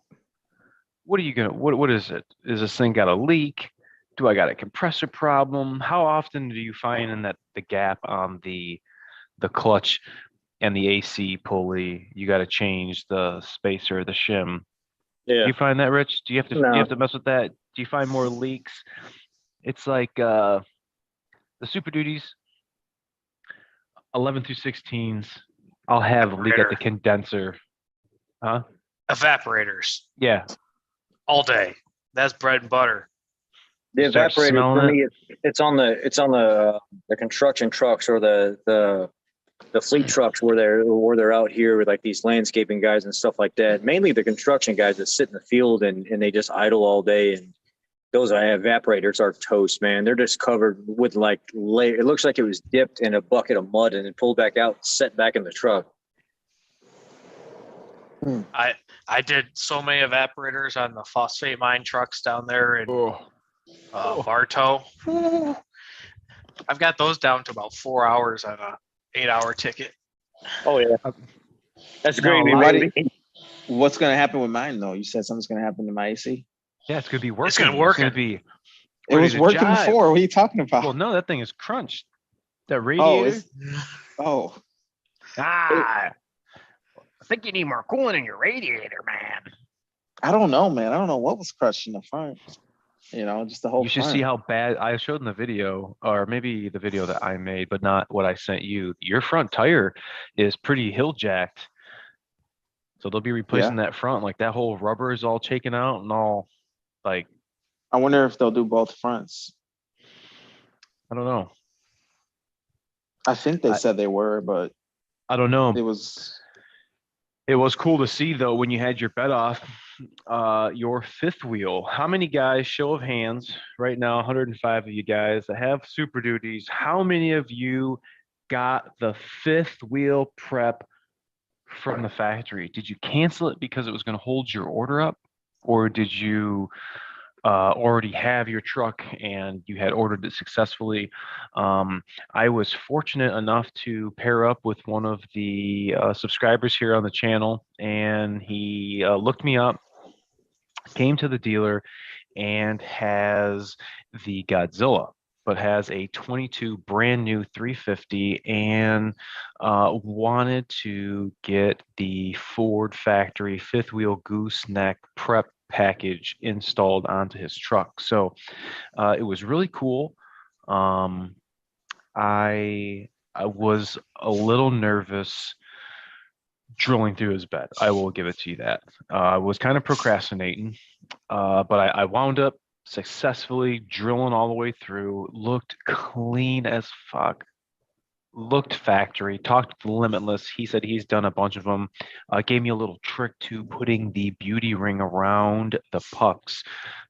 what are you gonna? What is it? Is this thing got a leak? Do I got a compressor problem? How often do you find in that the gap on the clutch and the AC pulley, you got to change the spacer, the shim? Yeah. Do you find that, Rich? Do you have to mess with that? Do you find more leaks? It's like the Super Duties, 11 through 16s. I'll have a leak at the condenser. Huh? Evaporators. Yeah. All day. That's bread and butter. The evaporator for me, it's on the construction trucks or the fleet trucks where they're out here with like these landscaping guys and stuff like that. Mainly the construction guys that sit in the field and they just idle all day. And those evaporators are toast, man. They're just covered with like it looks like it was dipped in a bucket of mud and then pulled back out, set back in the truck. I I did so many evaporators on the phosphate mine trucks down there in Bartow. I've got those down to about 4 hours on a 8-hour ticket. Oh yeah, that's No, great. What's going to happen with mine though? You said something's going to happen to my AC. Yeah, it's gonna be working. It's gonna work. It's gonna be. It was working before. What are you talking about? Well, no, that thing is crunched. That oh, radiator. oh, I think you need more coolant in your radiator, man. I don't know, man. I don't know what was crushed in the front. Just the whole. You should see how bad I showed in the video, or maybe the video that I made, but not what I sent you. Your front tire is pretty hill jacked. So they'll be replacing that front. Like that whole rubber is all taken out and all like. I wonder if they'll do both fronts. I don't know. I think they said they were, but I don't know. It was cool to see though when you had your bed off, your fifth wheel. How many guys, show of hands, right now, 105 of you guys that have Super Duties, how many of you got the fifth wheel prep from the factory? Did you cancel it because it was going to hold your order up, or did you already have your truck and you had ordered it successfully? I was fortunate enough to pair up with one of the subscribers here on the channel, and he looked me up, came to the dealer, and has the Godzilla, but has a 22 brand new 350 and wanted to get the Ford factory fifth wheel gooseneck prep package installed onto his truck. So it was really cool. I was a little nervous drilling through his bed. I will give it to you that. I was kind of procrastinating, but I wound up successfully drilling all the way through. Looked clean as fuck. Looked factory. Talked to Limitless. He said he's done a bunch of them. Gave me a little trick to putting the beauty ring around the pucks.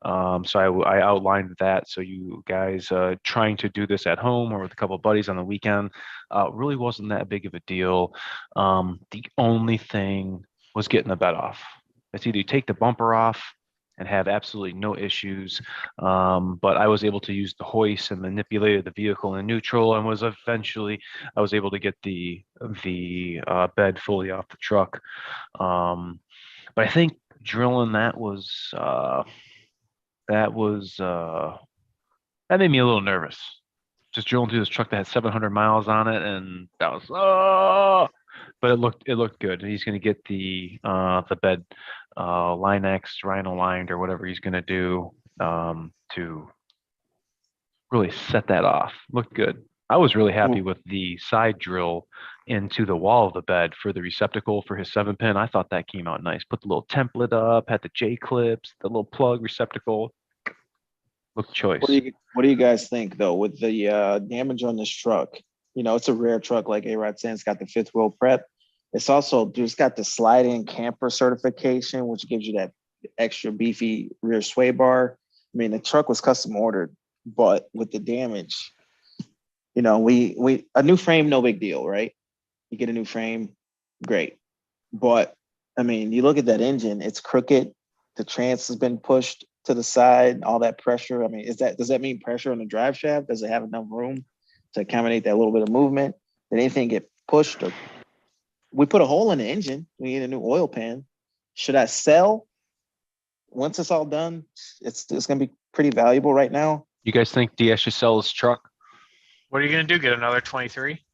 So I outlined that. So you guys trying to do this at home or with a couple of buddies on the weekend, really wasn't that big of a deal. The only thing was getting the bed off. It's either you take the bumper off and have absolutely no issues. But I was able to use the hoist and manipulated the vehicle in neutral, and I was able to get the bed fully off the truck. But I think drilling that made me a little nervous. Just drilling through this truck that had 700 miles on it, and that was but it looked good. He's going to get the bed Line-X, Rhino lined, or whatever he's going to do to really set that off. Looked good. I was really happy with the side drill into the wall of the bed for the receptacle for his 7-pin. I thought that came out nice. Put the little template up, had the J clips, the little plug receptacle. Looked choice. What do you guys think though with the damage on this truck? It's a rare truck, like A-Rod saying. It's got the fifth wheel prep. It's got the slide-in camper certification, which gives you that extra beefy rear sway bar. I mean, the truck was custom ordered, but with the damage, we a new frame, no big deal, right? You get a new frame, great. But I mean, you look at that engine, it's crooked. The trans has been pushed to the side, all that pressure. I mean, does that mean pressure on the drive shaft? Does it have enough room to accommodate that little bit of movement? Did anything get pushed? Or we put a hole in the engine. We need a new oil pan. Should I sell? Once it's all done, it's going to be pretty valuable right now. You guys think DS should sell his truck? What are you going to do? Get another 23?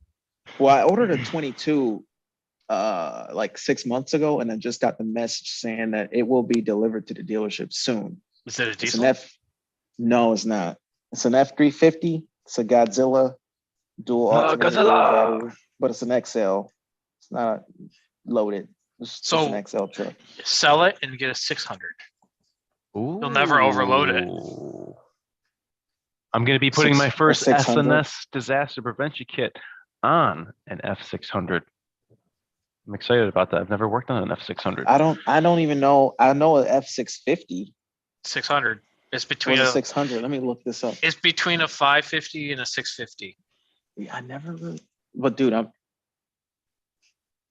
Well, I ordered a 22 like 6 months ago, and I just got the message saying that it will be delivered to the dealership soon. Is it a diesel? No, it's not. It's an F350. It's a Godzilla dual alternator battery, but it's an XL. It's not loaded. It's an XL truck. Sell it and get a 600. Ooh. You'll never overload it. I'm going to be putting my first SNS disaster prevention kit on an F600. I'm excited about that. I've never worked on an F600. I don't even know. I know an F650. 600. It's between a 600. Let me look this up. It's between a 550 and a 650. Yeah, I never really. But dude,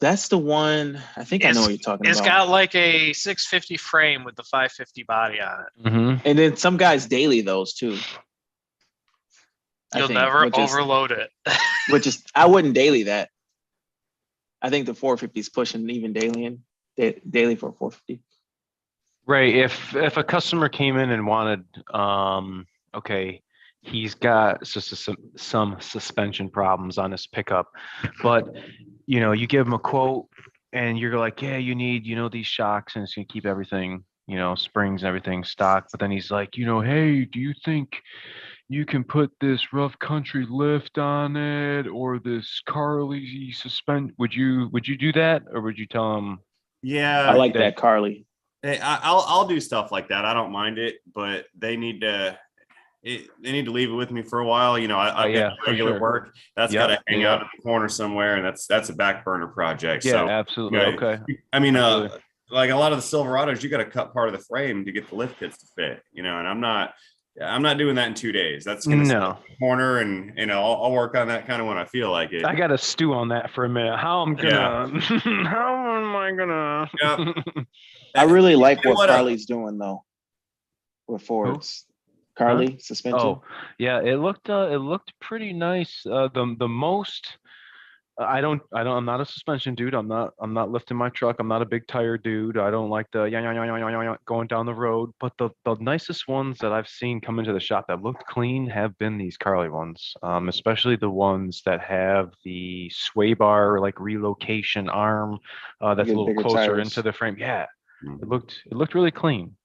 the That's the one. I think I know what you're talking It's about. got like a 650 frame with the 550 body on it. Mm-hmm. And then some guys daily those too. You'll never overload it. Which is, I wouldn't daily that. I think the 450 is pushing even daily for 450. Right. If a customer came in and wanted, okay, he's got some suspension problems on his pickup, but you give him a quote and you're like, yeah, you need, these shocks and it's gonna keep everything, springs and everything stocked. But then he's like, hey, do you think you can put this rough country lift on it or this Carly suspend? Would you do that, or would you tell him? Yeah, I like that Carly. Hey, I'll do stuff like that. I don't mind it, but they need to leave it with me for a while. I've got regular work that's got to hang out in the corner somewhere, and that's a back burner project. Yeah, so absolutely. Okay. I mean, like a lot of the Silverados, you got to cut part of the frame to get the lift kits to fit. And I'm not doing that in 2 days. That's gonna sit in the corner, and I'll work on that kind of when I feel like it. I got to stew on that for a minute. How am I gonna? Yep. I really like what Carly's doing though with Fords. Carly suspension. Oh yeah, it looked pretty nice. The most I'm not a suspension dude. I'm not lifting my truck. I'm not a big tire dude. I don't like the going down the road. But the nicest ones that I've seen come into the shop that looked clean have been these Carly ones, especially the ones that have the sway bar like relocation arm that's a little closer into the frame. Yeah, it looked really clean.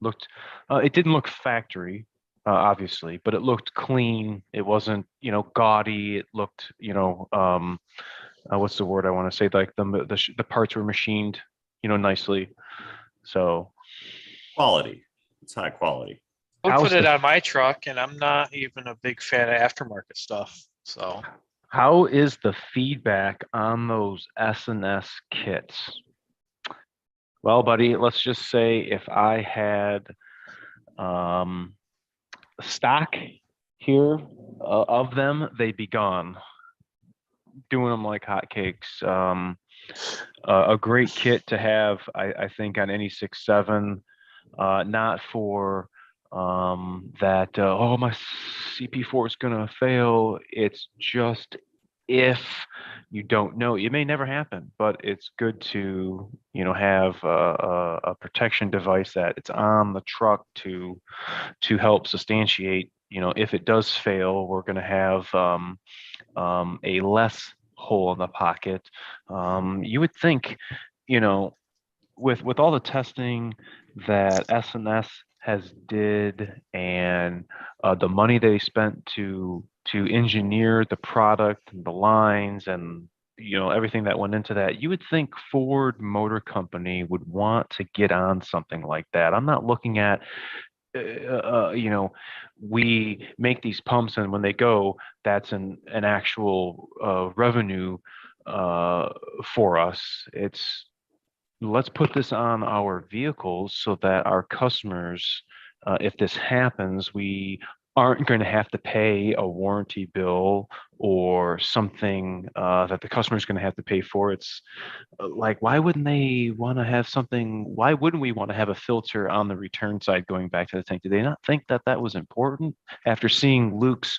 It didn't look factory. Obviously, but it looked clean. It wasn't, gaudy. It looked, what's the word I want to say? Like the parts were machined, nicely. So quality. It's high quality. I'll put it on my truck, and I'm not even a big fan of aftermarket stuff. So, how is the feedback on those S&S kits? Well, buddy, let's just say if I had stock here of them, they'd be gone. Doing them like hotcakes. A great kit to have, I think, on any 6.7. Not for that. My CP4 is gonna fail. It's just if you don't know, it may never happen, but it's good to have a protection device that it's on the truck to help substantiate. If it does fail, we're going to have a less hole in the pocket. You would think, with all the testing that S&S has did and the money they spent to engineer the product and the lines and everything that went into that, you would think Ford Motor Company would want to get on something like that. I'm not looking at we make these pumps and when they go, that's an actual revenue for us. It's let's put this on our vehicles so that our customers, if this happens, we aren't going to have to pay a warranty bill or something that the customer is going to have to pay for. It's like, why wouldn't they want to have something? Why wouldn't we want to have a filter on the return side going back to the tank? Did they not think that that was important? After seeing Luke's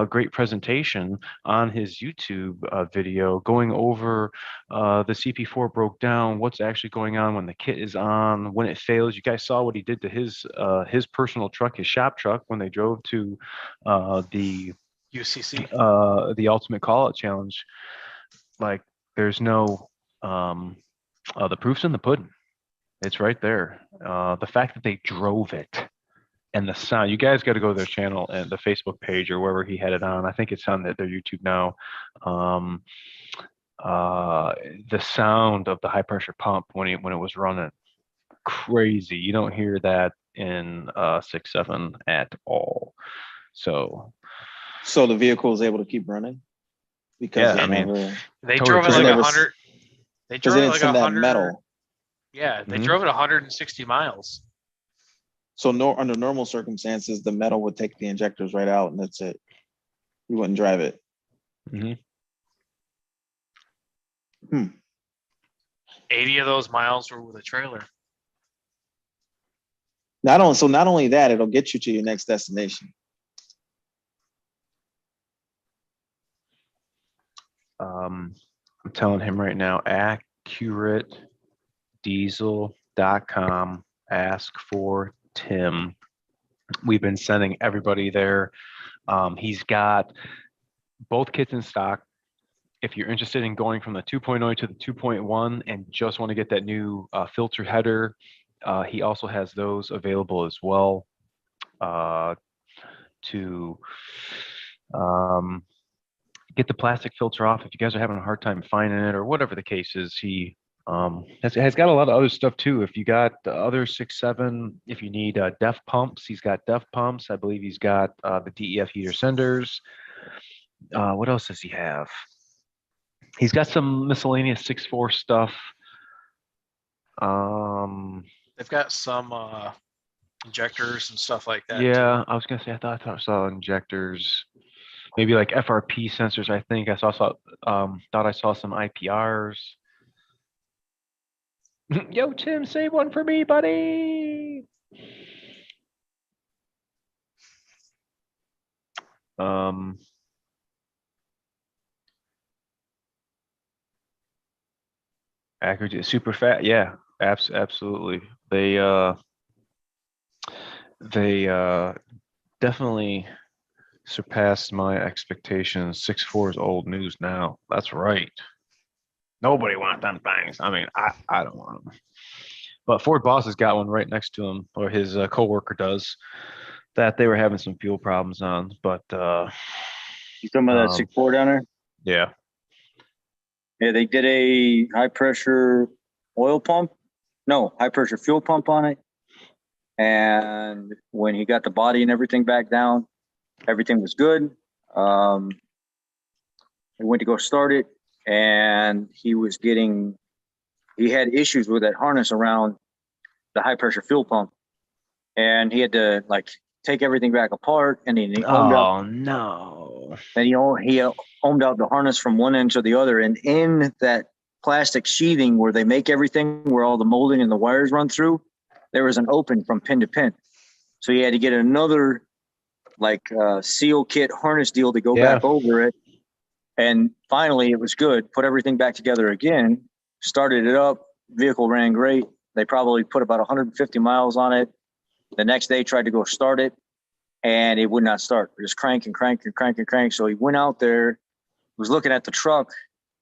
great presentation on his YouTube video going over the CP4 broke down, what's actually going on when the kit is on, when it fails. You guys saw what he did to his personal truck, his shop truck, when they drove to the UCC, the Ultimate Call Out Challenge. Like, there's no the proof's in the pudding. It's right there. The fact that they drove it and the sound, you guys got to go to their channel and the Facebook page or wherever he had it on. I think it's on their YouTube now. The sound of the high pressure pump when it was running, crazy. You don't hear that in 6.7 at all. So the vehicle is able to keep running because they drove it like 100. They drove it like 100 metal. Yeah, they drove it 160 miles. So under normal circumstances, the metal would take the injectors right out, and that's it. You wouldn't drive it. 80 of those miles were with a trailer. Not only that, it'll get you to your next destination. I'm telling him right now, AccurateDiesel.com. Ask for Tim. We've been sending everybody there. He's got both kits in stock. If you're interested in going from the 2.0 to the 2.1 and just want to get that new filter header, he also has those available as well to get the plastic filter off if you guys are having a hard time finding it or whatever the case is. He has got a lot of other stuff too. If you got the other 6.7, if you need DEF pumps, he's got DEF pumps. I believe he's got the DEF heater senders. What else does he have? He's got some miscellaneous 6.4 stuff. They've got some injectors and stuff like that. Yeah, I was gonna say I thought I saw injectors, maybe like FRP sensors. I think I thought I saw some IPRs. Yo, Tim, save one for me, buddy. Accuracy, super fat. Yeah, absolutely. They definitely surpassed my expectations. 6.4 is old news now. That's right. Nobody wants them things. I mean, I don't want them. But Ford Boss has got one right next to him, or his coworker does, that they were having some fuel problems on. But You talking about that 6.4 down there? yeah. Yeah, they did a high pressure oil pump. No, high pressure fuel pump on it. And when he got the body and everything back down, everything was good. He went to go start it, and he had issues with that harness around the high pressure fuel pump. And he had to take everything back apart, and he No. And he ohmed out the harness from one end to the other. And in that plastic sheathing where they make everything, where all the molding and the wires run through, there was an open from pin to pin. So he had to get another seal kit harness deal to go back over it. And finally it was good. Put everything back together again, started it up. Vehicle ran great. They probably put about 150 miles on it. The next day tried to go start it, and it would not start. It was crank and crank and crank and crank. So he went out there, was looking at the truck,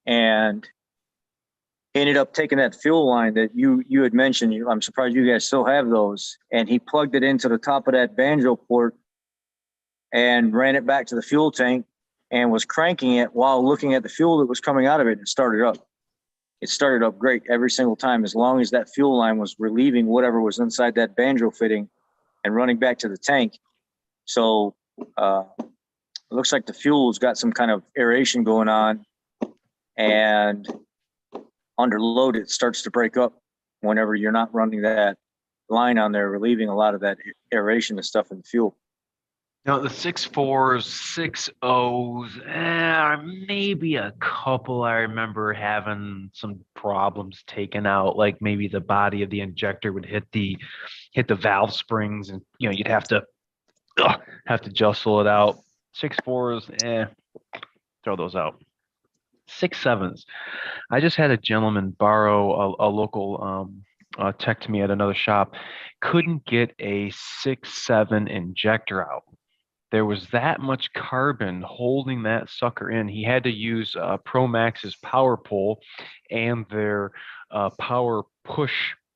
and he ended up taking that fuel line that you had mentioned. I'm surprised you guys still have those. And he plugged it into the top of that banjo port and ran it back to the fuel tank and was cranking it while looking at the fuel that was coming out of it, and started up. It started up great every single time, as long as that fuel line was relieving whatever was inside that banjo fitting and running back to the tank. So it looks like the fuel's got some kind of aeration going on, and under load, it starts to break up whenever you're not running that line on there, relieving a lot of that aeration and stuff in the fuel. Now the 6.4s, 6.0s, maybe a couple I remember having some problems taken out, like maybe the body of the injector would hit the valve springs, and you'd have to jostle it out. 6.4s, throw those out. 6.7s. I just had a gentleman borrow a local tech to me at another shop. Couldn't get a 6.7 injector out. There was that much carbon holding that sucker in. He had to use ProMax's power pole and their power push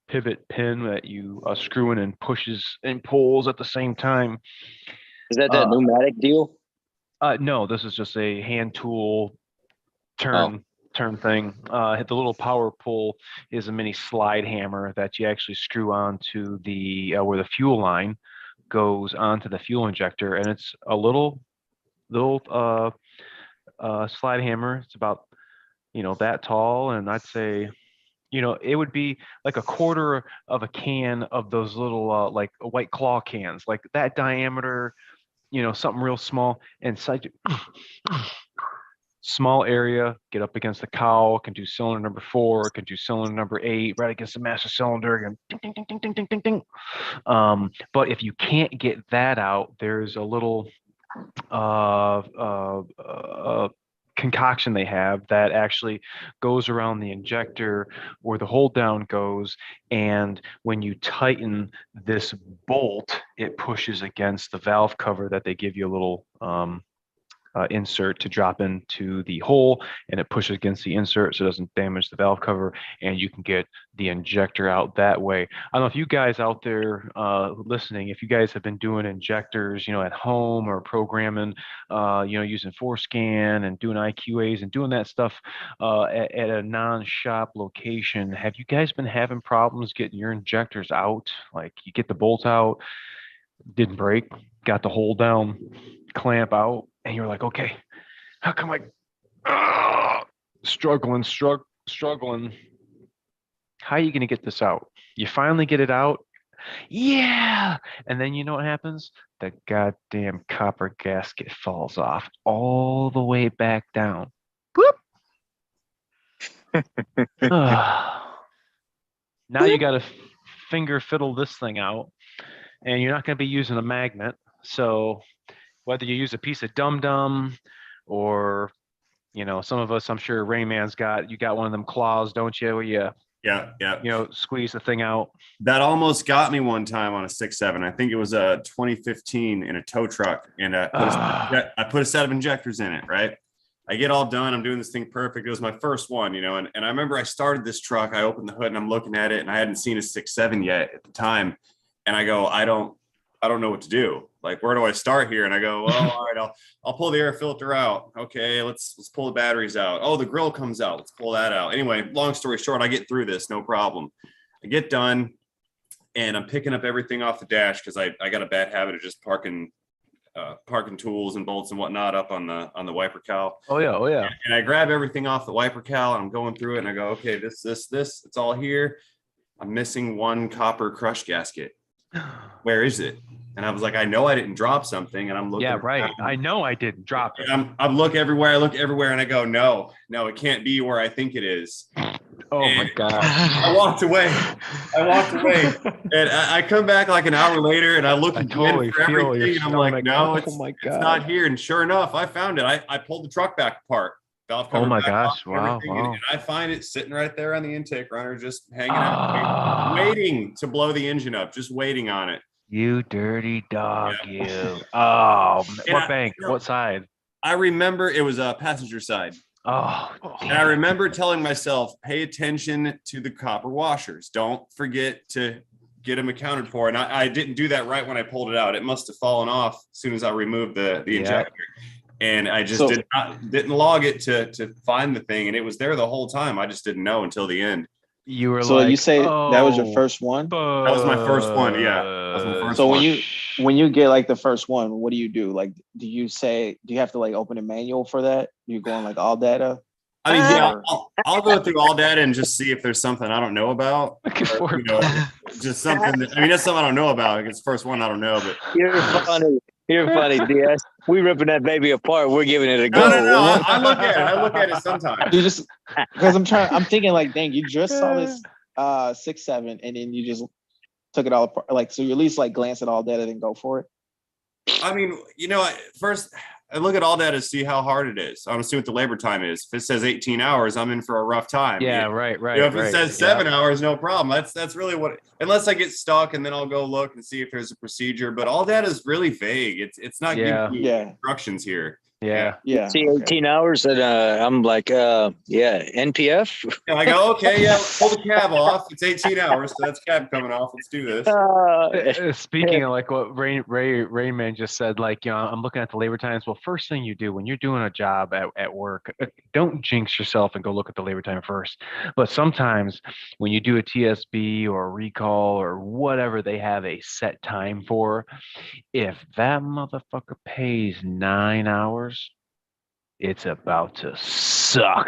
pivot pin that you screw in and pushes and pulls at the same time. Is that pneumatic deal? No, this is just a hand tool turn thing. The little power pull is a mini slide hammer that you actually screw onto the where the fuel line goes onto the fuel injector, and it's a little slide hammer. It's about that tall, and I'd say it would be like a quarter of a can of those little like White Claw cans, like that diameter, something real small, and small area, get up against the cowl, can do cylinder number 4, can do cylinder number 8, right against the master cylinder, and ding, ding, ding, ding, ding, ding, ding, ding. But if you can't get that out, there's a little concoction they have that actually goes around the injector where the hold down goes, and when you tighten this bolt, it pushes against the valve cover that they give you a little insert to drop into the hole, and it pushes against the insert so it doesn't damage the valve cover, and you can get the injector out that way. I don't know if you guys out there listening, if you guys have been doing injectors, at home or programming, using Forescan and doing IQAs and doing that stuff at a non-shop location. Have you guys been having problems getting your injectors out? Like you get the bolt out, didn't break, got the hole down, clamp out, and you're like, okay, how come struggling? How are you going to get this out? You finally get it out. Yeah. And then you know what happens? The goddamn copper gasket falls off all the way back down. Whoop. Now you got to finger fiddle this thing out, and you're not going to be using a magnet. So whether you use a piece of dum-dum or, some of us, I'm sure Rayman's you got one of them claws, don't you? Where you, squeeze the thing out. That almost got me one time on a 6.7. I think it was a 2015 in a tow truck, and I put a set of injectors in it, right? I get all done. I'm doing this thing perfect. It was my first one, and I remember I started this truck. I opened the hood and I'm looking at it, and I hadn't seen a 6.7 yet at the time. And I go, I don't know what to do. Like, where do I start here? And I go, well, all right, I'll pull the air filter out. Okay, let's pull the batteries out. Oh, the grill comes out. Let's pull that out. Anyway, long story short, I get through this, no problem. I get done, and I'm picking up everything off the dash because I got a bad habit of just parking tools and bolts and whatnot up on the wiper cowl. Oh yeah. And I grab everything off the wiper cowl, and I'm going through it, and I go, okay, this, it's all here. I'm missing one copper crush gasket. Where is it? And I was like, I know I didn't drop something, and I'm looking. Yeah, right. I know I didn't drop it. I look everywhere, and I go, no, it can't be where I think it is. Oh my God. I walked away, and I come back like an hour later, and I look again for everything, and I'm like, no, it's not here. And sure enough, I found it. I pulled the truck back apart. Oh my gosh! Wow! And I find it sitting right there on the intake runner, just hanging out, waiting to blow the engine up, just waiting on it. You dirty dog, you! Oh, what bank? What side? I remember it was a passenger side. Oh, and I remember telling myself, pay attention to the copper washers. Don't forget to get them accounted for. And I didn't do that right when I pulled it out. It must have fallen off as soon as I removed the injector. And I just didn't log it to find the thing, and it was there the whole time. I just didn't know until the end. You were so like, you say that was your first one? That was my first one. Yeah, that was my first so one. when you get like the first one, what do you do? Like, do you have to like open a manual for that? You go on like all data? I mean, yeah, I'll go through all data and just see if there's something I don't know about. Or, just something that's something I don't know about. It's the first one I don't know, but You're funny, DS. We ripping that baby apart. We're giving it a go. No. I look at it sometimes. You just because I'm thinking like, dang, you just saw this 6.7, and then you just took it all apart. Like, so you at least like glance at all data and go for it. I mean, first I look at all data to see how hard it is. I'm assuming what the labor time is. If it says 18 hours, I'm in for a rough time. Yeah, right. If it says 7 hours, no problem. That's really unless I get stuck, and then I'll go look and see if there's a procedure. But all data is really vague. It's not giving you instructions here. Yeah. See 18 hours, and I'm like, NPF. And I go, okay, pull the cab off. It's 18 hours, so that's cab coming off. Let's do this. Speaking of like what Rainman just said, like, I'm looking at the labor times. Well, first thing you do when you're doing a job at work, don't jinx yourself and go look at the labor time first. But sometimes when you do a TSB or a recall or whatever, they have a set time for. If that motherfucker pays 9 hours, it's about to suck.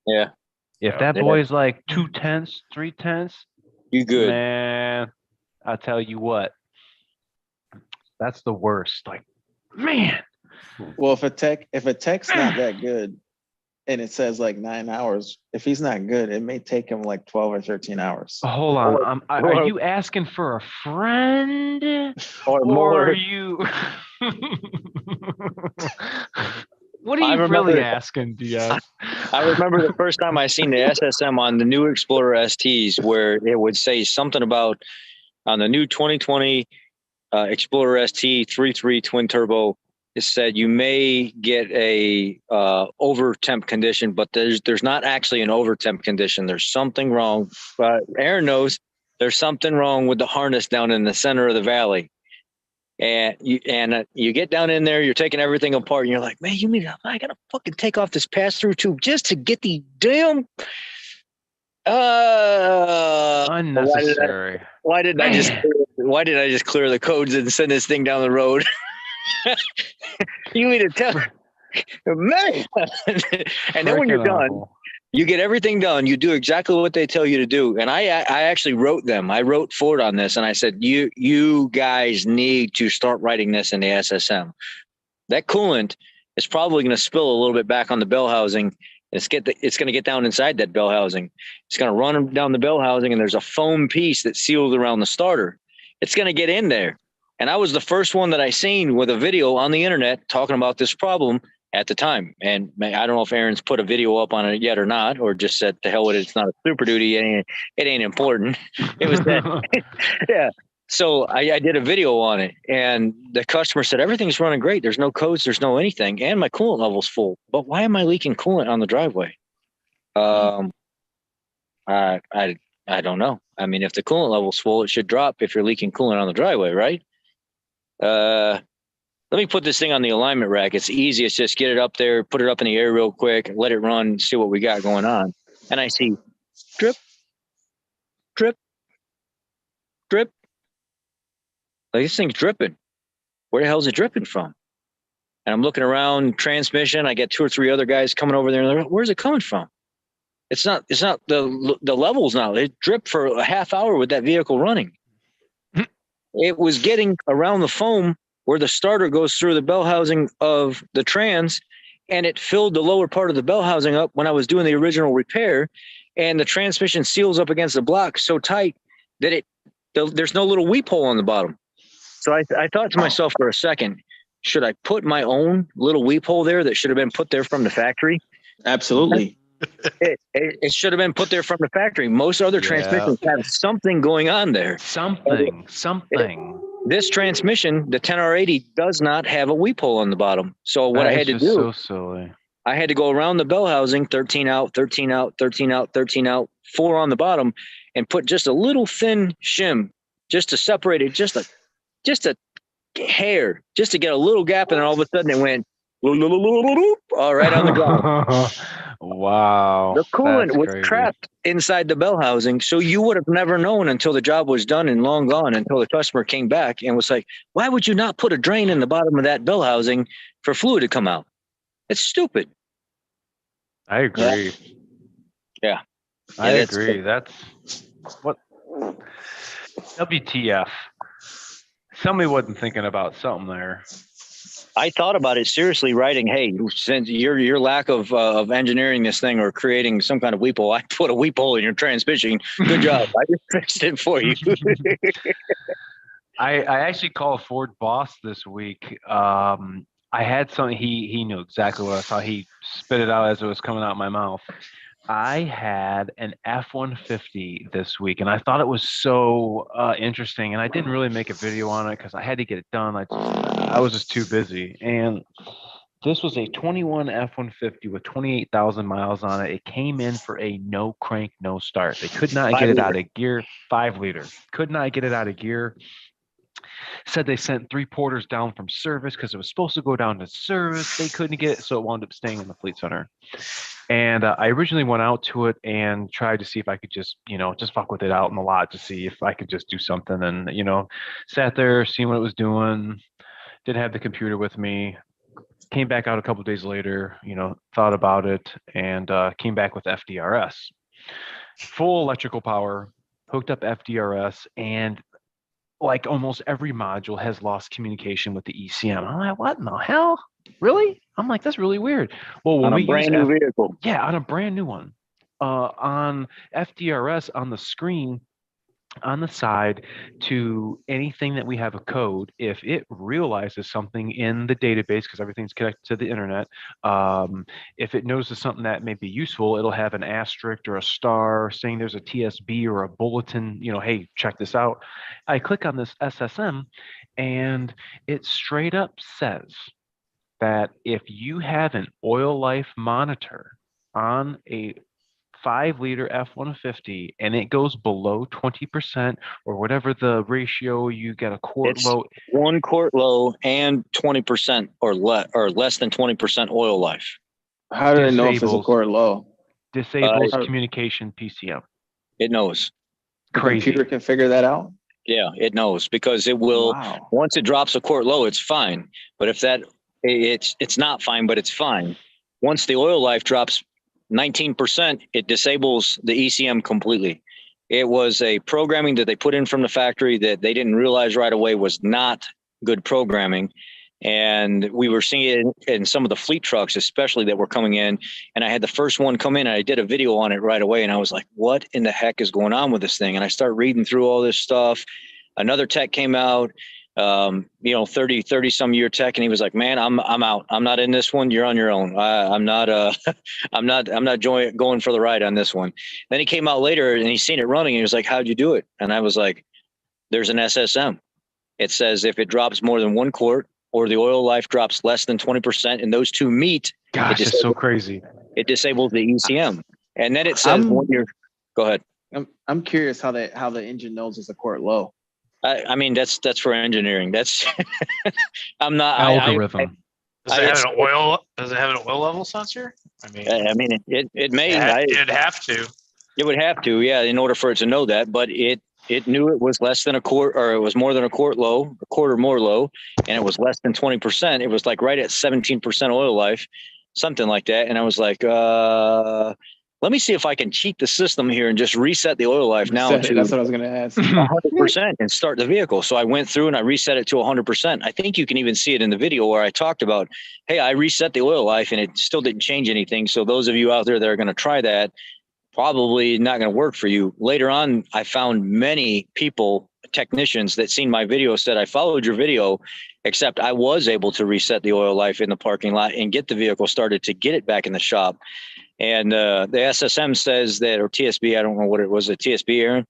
Yeah. If that boy's like 2/10, 3/10, you good, man. I'll tell you what. That's the worst. Like, man. Well, if a tech's not that good, and it says like 9 hours. If he's not good, it may take him like 12 or 13 hours. Hold on. Are you asking for a friend, or or more. are you? What are I you remember- really asking, DS? I remember the first time I seen the SSM on the new Explorer STs, where it would say something about on the new 2020 Explorer ST 3.3 twin turbo. It said you may get a over temp condition, but there's not actually an over temp condition. There's something wrong. But Aaron knows there's something wrong with the harness down in the center of the valley. And you get down in there, you're taking everything apart, and you're like, man, you mean I gotta fucking take off this pass-through tube just to get the damn Unnecessary. why did I just clear the codes and send this thing down the road? You mean to tell man? And then when you're Frickin' done, awful. you get everything done. You do exactly what they tell you to do. And I actually wrote them. I wrote Ford on this, and I said, you guys need to start writing this in the SSM. That coolant is probably going to spill a little bit back on the bell housing. It's going to get down inside that bell housing. It's going to run down the bell housing, and there's a foam piece that seals around the starter. It's going to get in there. And I was the first one that I seen with a video on the internet talking about this problem at the time. And I don't know if Aaron's put a video up on it yet or not, or just said to hell with it. It's not a Super Duty. It ain't important. It was that. Yeah. So I did a video on it, and the customer said, everything's running great. There's no codes. There's no anything. And my coolant level's full, but why am I leaking coolant on the driveway? I don't know. I mean, if the coolant level's full, it should drop if you're leaking coolant on the driveway, right? Let me put this thing on the alignment rack. It's easy. It's just get it up there, put it up in the air real quick, let it run, see what we got going on. And I see drip, drip, drip. Like, this thing's dripping. Where the hell is it dripping from? And I'm looking around transmission. I get 2 or 3 other guys coming over there. And they're like, where's it coming from? It's not the level's not. It dripped for a half hour with that vehicle running. It was getting around the foam where the starter goes through the bell housing of the trans, and it filled the lower part of the bell housing up when I was doing the original repair, and the transmission seals up against the block so tight that there's no little weep hole on the bottom. So I thought to myself for a second, should I put my own little weep hole there that should have been put there from the factory? Absolutely. It should have been put there from the factory. Most other transmissions have something going on there. Something. This transmission, the 10R80, does not have a weep hole on the bottom. So what I had to do, so silly. I had to go around the bell housing, 13 out, 13 out, 13 out, 13 out, 4 on the bottom, and put just a little thin shim just to separate it, just a hair, just to get a little gap, and then all of a sudden it went all right on the ground. Wow. The coolant That's was crazy. trapped inside the bell housing, so you would have never known until the job was done and long gone, until the customer came back and was like, why would you not put a drain in the bottom of that bell housing for fluid to come out? It's stupid. I agree. Yeah. I that's agree. good. That's what WTF. Somebody wasn't thinking about something there. I thought about it seriously, writing, hey, since your lack of engineering this thing or creating some kind of weep hole, I put a weep hole in your transmission. Good job. I just fixed it for you. I actually called Ford boss this week. I had something, he knew exactly what I saw. He spit it out as it was coming out of my mouth. I had an F-150 this week, and I thought it was so interesting, and I didn't really make a video on it because I had to get it done. I was just too busy. And this was a 21 F-150 with 28,000 miles on it. It came in for a no crank, no start. They could not get it out of gear. 5 liter. Could not get it out of gear. Said they sent 3 porters down from service because it was supposed to go down to service. They couldn't get it, so it wound up staying in the fleet center. And I originally went out to it and tried to see if I could just fuck with it out in the lot to see if I could just do something. And, sat there, seeing what it was doing. Didn't have the computer with me. Came back out a couple of days later, thought about it, and came back with FDRS. Full electrical power, hooked up FDRS, and like almost every module has lost communication with the ECM. I'm like, what in the hell? Really? I'm like, that's really weird. Well, when On a we use brand new vehicle. yeah, on a brand new one, on FDRS on the screen on the side to anything that we have a code, if it realizes something in the database, because everything's connected to the internet, if it notices something that may be useful, it'll have an asterisk or a star saying there's a TSB or a bulletin, hey, check this out. I click on this SSM and it straight up says that if you have an oil life monitor on a 5-liter F-150 and it goes below 20% or whatever the ratio, you get a quart It's low. 1 quart low and 20% or less than 20% oil life. How do they know if it's a Disables. quart low? Disables communication PCM. It knows. The Crazy. computer can figure that out? Yeah, it knows, because it will. Wow. Once it drops a quart low, it's fine. But if it's not fine, but it's fine. Once the oil life drops 19%, it disables the ECM completely. It was a programming that they put in from the factory that they didn't realize right away was not good programming. And we were seeing it in some of the fleet trucks, especially that were coming in. And I had the first one come in and I did a video on it right away. And I was like, what in the heck is going on with this thing? And I start reading through all this stuff. Another tech came out, 30 some year tech. And he was like, man, I'm out. I'm not in this one. You're on your own. I'm not going for the ride on this one. Then he came out later and he's seen it running. And he was like, how'd you do it? And I was like, there's an SSM. It says if it drops more than 1 quart, or the oil life drops less than 20%, and those two meet. Gosh, it's so crazy. It disables the ECM. And then it says go ahead. I'm curious how the engine knows it's a quart low. I mean, that's for engineering. That's I'm not algorithm. Does it have an oil level sensor? I mean, it may. It'd have to. It would have to, yeah, in order for it to know that. But it knew it was less than a quart, or it was more than a quart low, a quarter more low, and it was less than 20%. It was like right at 17% oil life, something like that. And I was like, let me see if I can cheat the system here and just reset the oil life now to that's what I was going to ask. 100% and start the vehicle. So I went through and I reset it to 100%. I think you can even see it in the video where I talked about, hey, I reset the oil life and it still didn't change anything. So those of you out there that are going to try that, probably not going to work for you. Later on, I found many people, technicians that seen my video, said, I followed your video, except I was able to reset the oil life in the parking lot and get the vehicle started to get it back in the shop. And the SSM says that, or TSB, I don't know what it was, a TSB, Aaron?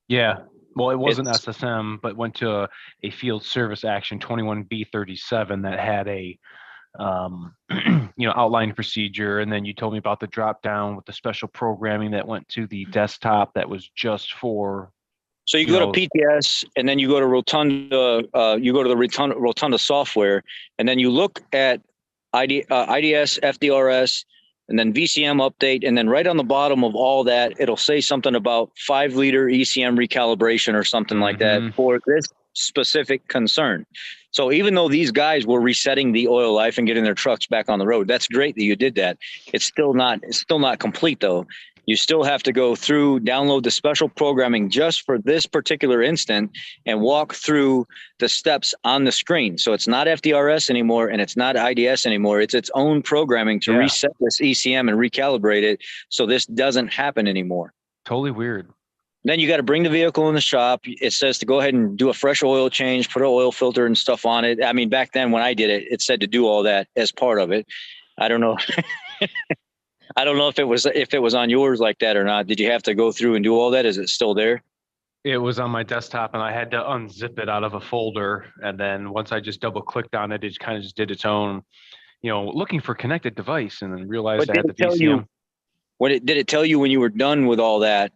Yeah. Well, it wasn't SSM, but went to a field service action 21B37 that had a outline procedure, and then you told me about the drop down with the special programming that went to the desktop that was just for. So you go to PTS, and then you go to Rotunda. You go to the Rotunda software, and then you look at IDS, FDRS, and then VCM update, and then right on the bottom of all that, it'll say something about 5-liter ECM recalibration or something like that for this specific concern. So even though these guys were resetting the oil life and getting their trucks back on the road, that's great that you did that. It's still not complete though. You still have to go through, download the special programming just for this particular instant and walk through the steps on the screen. So it's not FDRS anymore and it's not IDS anymore. It's its own programming to reset this ECM and recalibrate it so this doesn't happen anymore. Totally weird. Then you got to bring the vehicle in the shop. It says to go ahead and do a fresh oil change, put an oil filter and stuff on it. I mean, back then when I did it, it said to do all that as part of it. I don't know. I don't know if it was on yours like that or not. Did you have to go through and do all that? Is it still there? It was on my desktop and I had to unzip it out of a folder. And then once I just double clicked on it, it kind of just did its own, looking for connected device, and then realized I had the VCM. Did it tell you when you were done with all that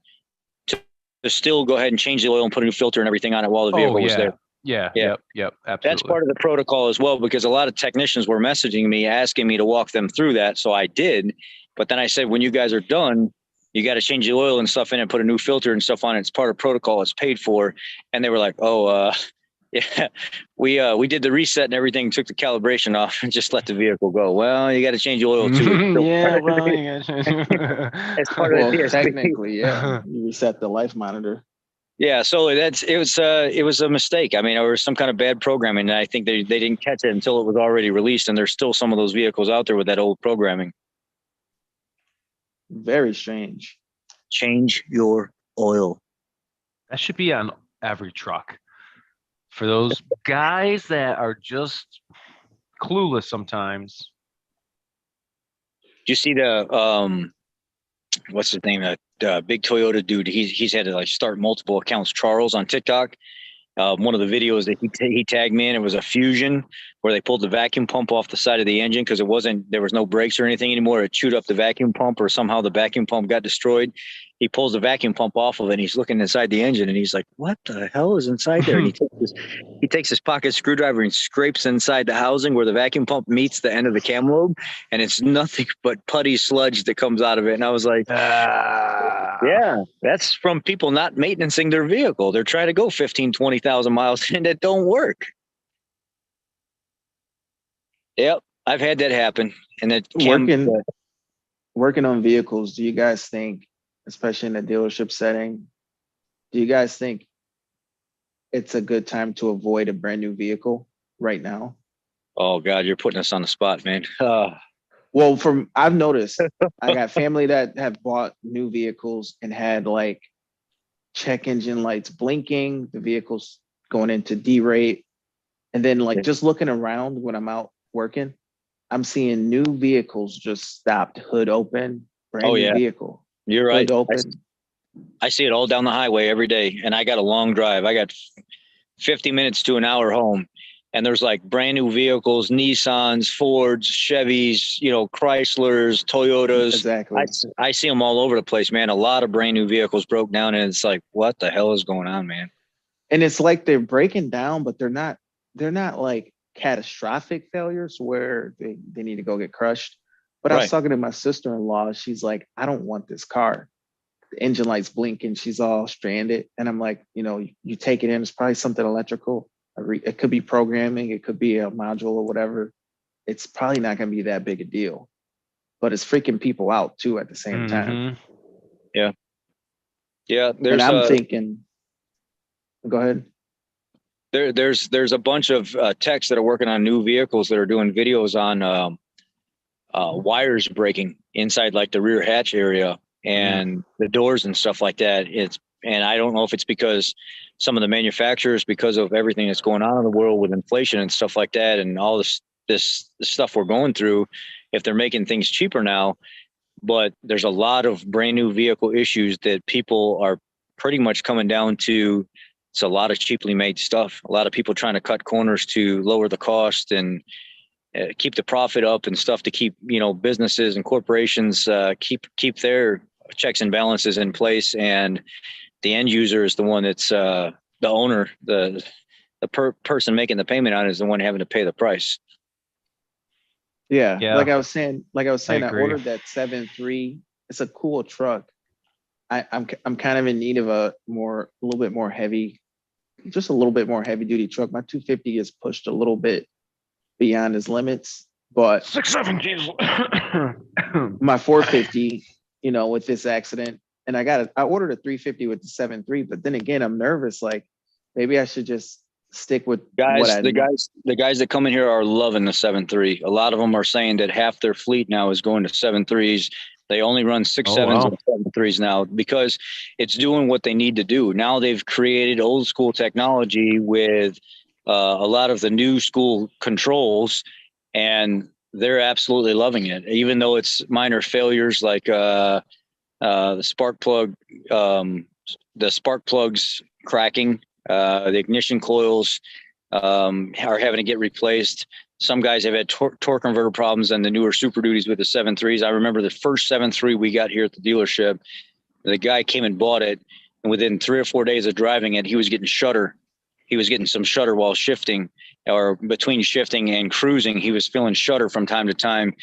to still go ahead and change the oil and put a new filter and everything on it while the vehicle was there? Yeah. Yep. Absolutely. That's part of the protocol as well, because a lot of technicians were messaging me, asking me to walk them through that. So I did. But then I said, when you guys are done, you got to change the oil and stuff in and put a new filter and stuff on it. It's part of protocol. It's paid for. And they were like, yeah, we did the reset and everything, took the calibration off and just let the vehicle go. Well, you got to change the oil too. Yeah, well, it's part of the TSP. Technically, yeah. You reset the life monitor. Yeah, so it was a mistake. I mean, there was some kind of bad programming, and I think they didn't catch it until it was already released, and there's still some of those vehicles out there with that old programming. Very strange. Change your oil. That should be on every truck. For those guys that are just clueless sometimes. Do you see the what's his name? That big Toyota dude. He's had to like start multiple accounts. Charles on TikTok. One of the videos that he tagged me in, it was a Fusion where they pulled the vacuum pump off the side of the engine because there was no brakes or anything anymore. It chewed up the vacuum pump, or somehow the vacuum pump got destroyed. He pulls the vacuum pump off of it, and he's looking inside the engine, and he's like, "What the hell is inside there?" And he takes his pocket screwdriver and scrapes inside the housing where the vacuum pump meets the end of the cam lobe, and it's nothing but putty sludge that comes out of it. And I was like, yeah, that's from people not maintaining their vehicle. They're trying to go 15, 20,000 miles and it don't work. Yep, I've had that happen. And it working on vehicles, do you guys think, especially in a dealership setting, do you guys think it's a good time to avoid a brand new vehicle right now? Oh God, you're putting us on the spot, man. Well, I've noticed, I got family that have bought new vehicles and had like check engine lights blinking, the vehicle's going into D-rate. And then like just looking around when I'm out working, I'm seeing new vehicles just stopped, hood open, brand new vehicle. You're right. Hood open. I see it all down the highway every day, and I got a long drive. I got 50 minutes to an hour home, and there's like brand new vehicles, Nissans, Fords, Chevys, Chryslers, Toyotas. Exactly. I see them all over the place, man. A lot of brand new vehicles broke down, and it's like, what the hell is going on, man? And it's like they're breaking down, but they're not like catastrophic failures where they need to go get crushed. But I was talking to my sister-in-law. She's like, I don't want this car. The engine light's blinking. She's all stranded. And I'm like, you take it in, it's probably something electrical. It could be programming. It could be a module or whatever. It's probably not going to be that big a deal. But it's freaking people out too at the same time. Yeah. Yeah. And I'm thinking, go ahead. There's a bunch of techs that are working on new vehicles that are doing videos on wires breaking inside like the rear hatch area and the doors and stuff like that. And I don't know if it's because some of the manufacturers, because of everything that's going on in the world with inflation and stuff like that, and all this stuff we're going through, if they're making things cheaper now. But there's a lot of brand new vehicle issues that people are pretty much coming down to. It's a lot of cheaply made stuff. A lot of people trying to cut corners to lower the cost and keep the profit up and stuff to keep, businesses and corporations keep their checks and balances in place. And the end user is the one that's the owner, the person making the payment on it is the one having to pay the price. Yeah. Like I was saying, I ordered that 7.3. It's a cool truck. I'm kind of in need of a little bit more heavy duty truck. My 250 is pushed a little bit beyond his limits, but 6.7 diesel. My 450, with this accident, and I ordered a 350 with the 7.3, but then again, I'm nervous. Like maybe I should just stick with the guys that come in here are loving the 7.3. A lot of them are saying that half their fleet now is going to 7.3s. They only run 6.7s and 7.3s now because it's doing what they need to do. Now they've created old school technology with a lot of the new school controls, and they're absolutely loving it. Even though it's minor failures like the spark plugs cracking, the ignition coils are having to get replaced. Some guys have had torque converter problems on the newer Super Duties with the 7.3s. I remember the first 7.3 we got here at the dealership. The guy came and bought it, and within 3 or 4 days of driving it, he was getting shudder. He was getting some shudder while shifting, or between shifting and cruising. He was feeling shudder from time to time.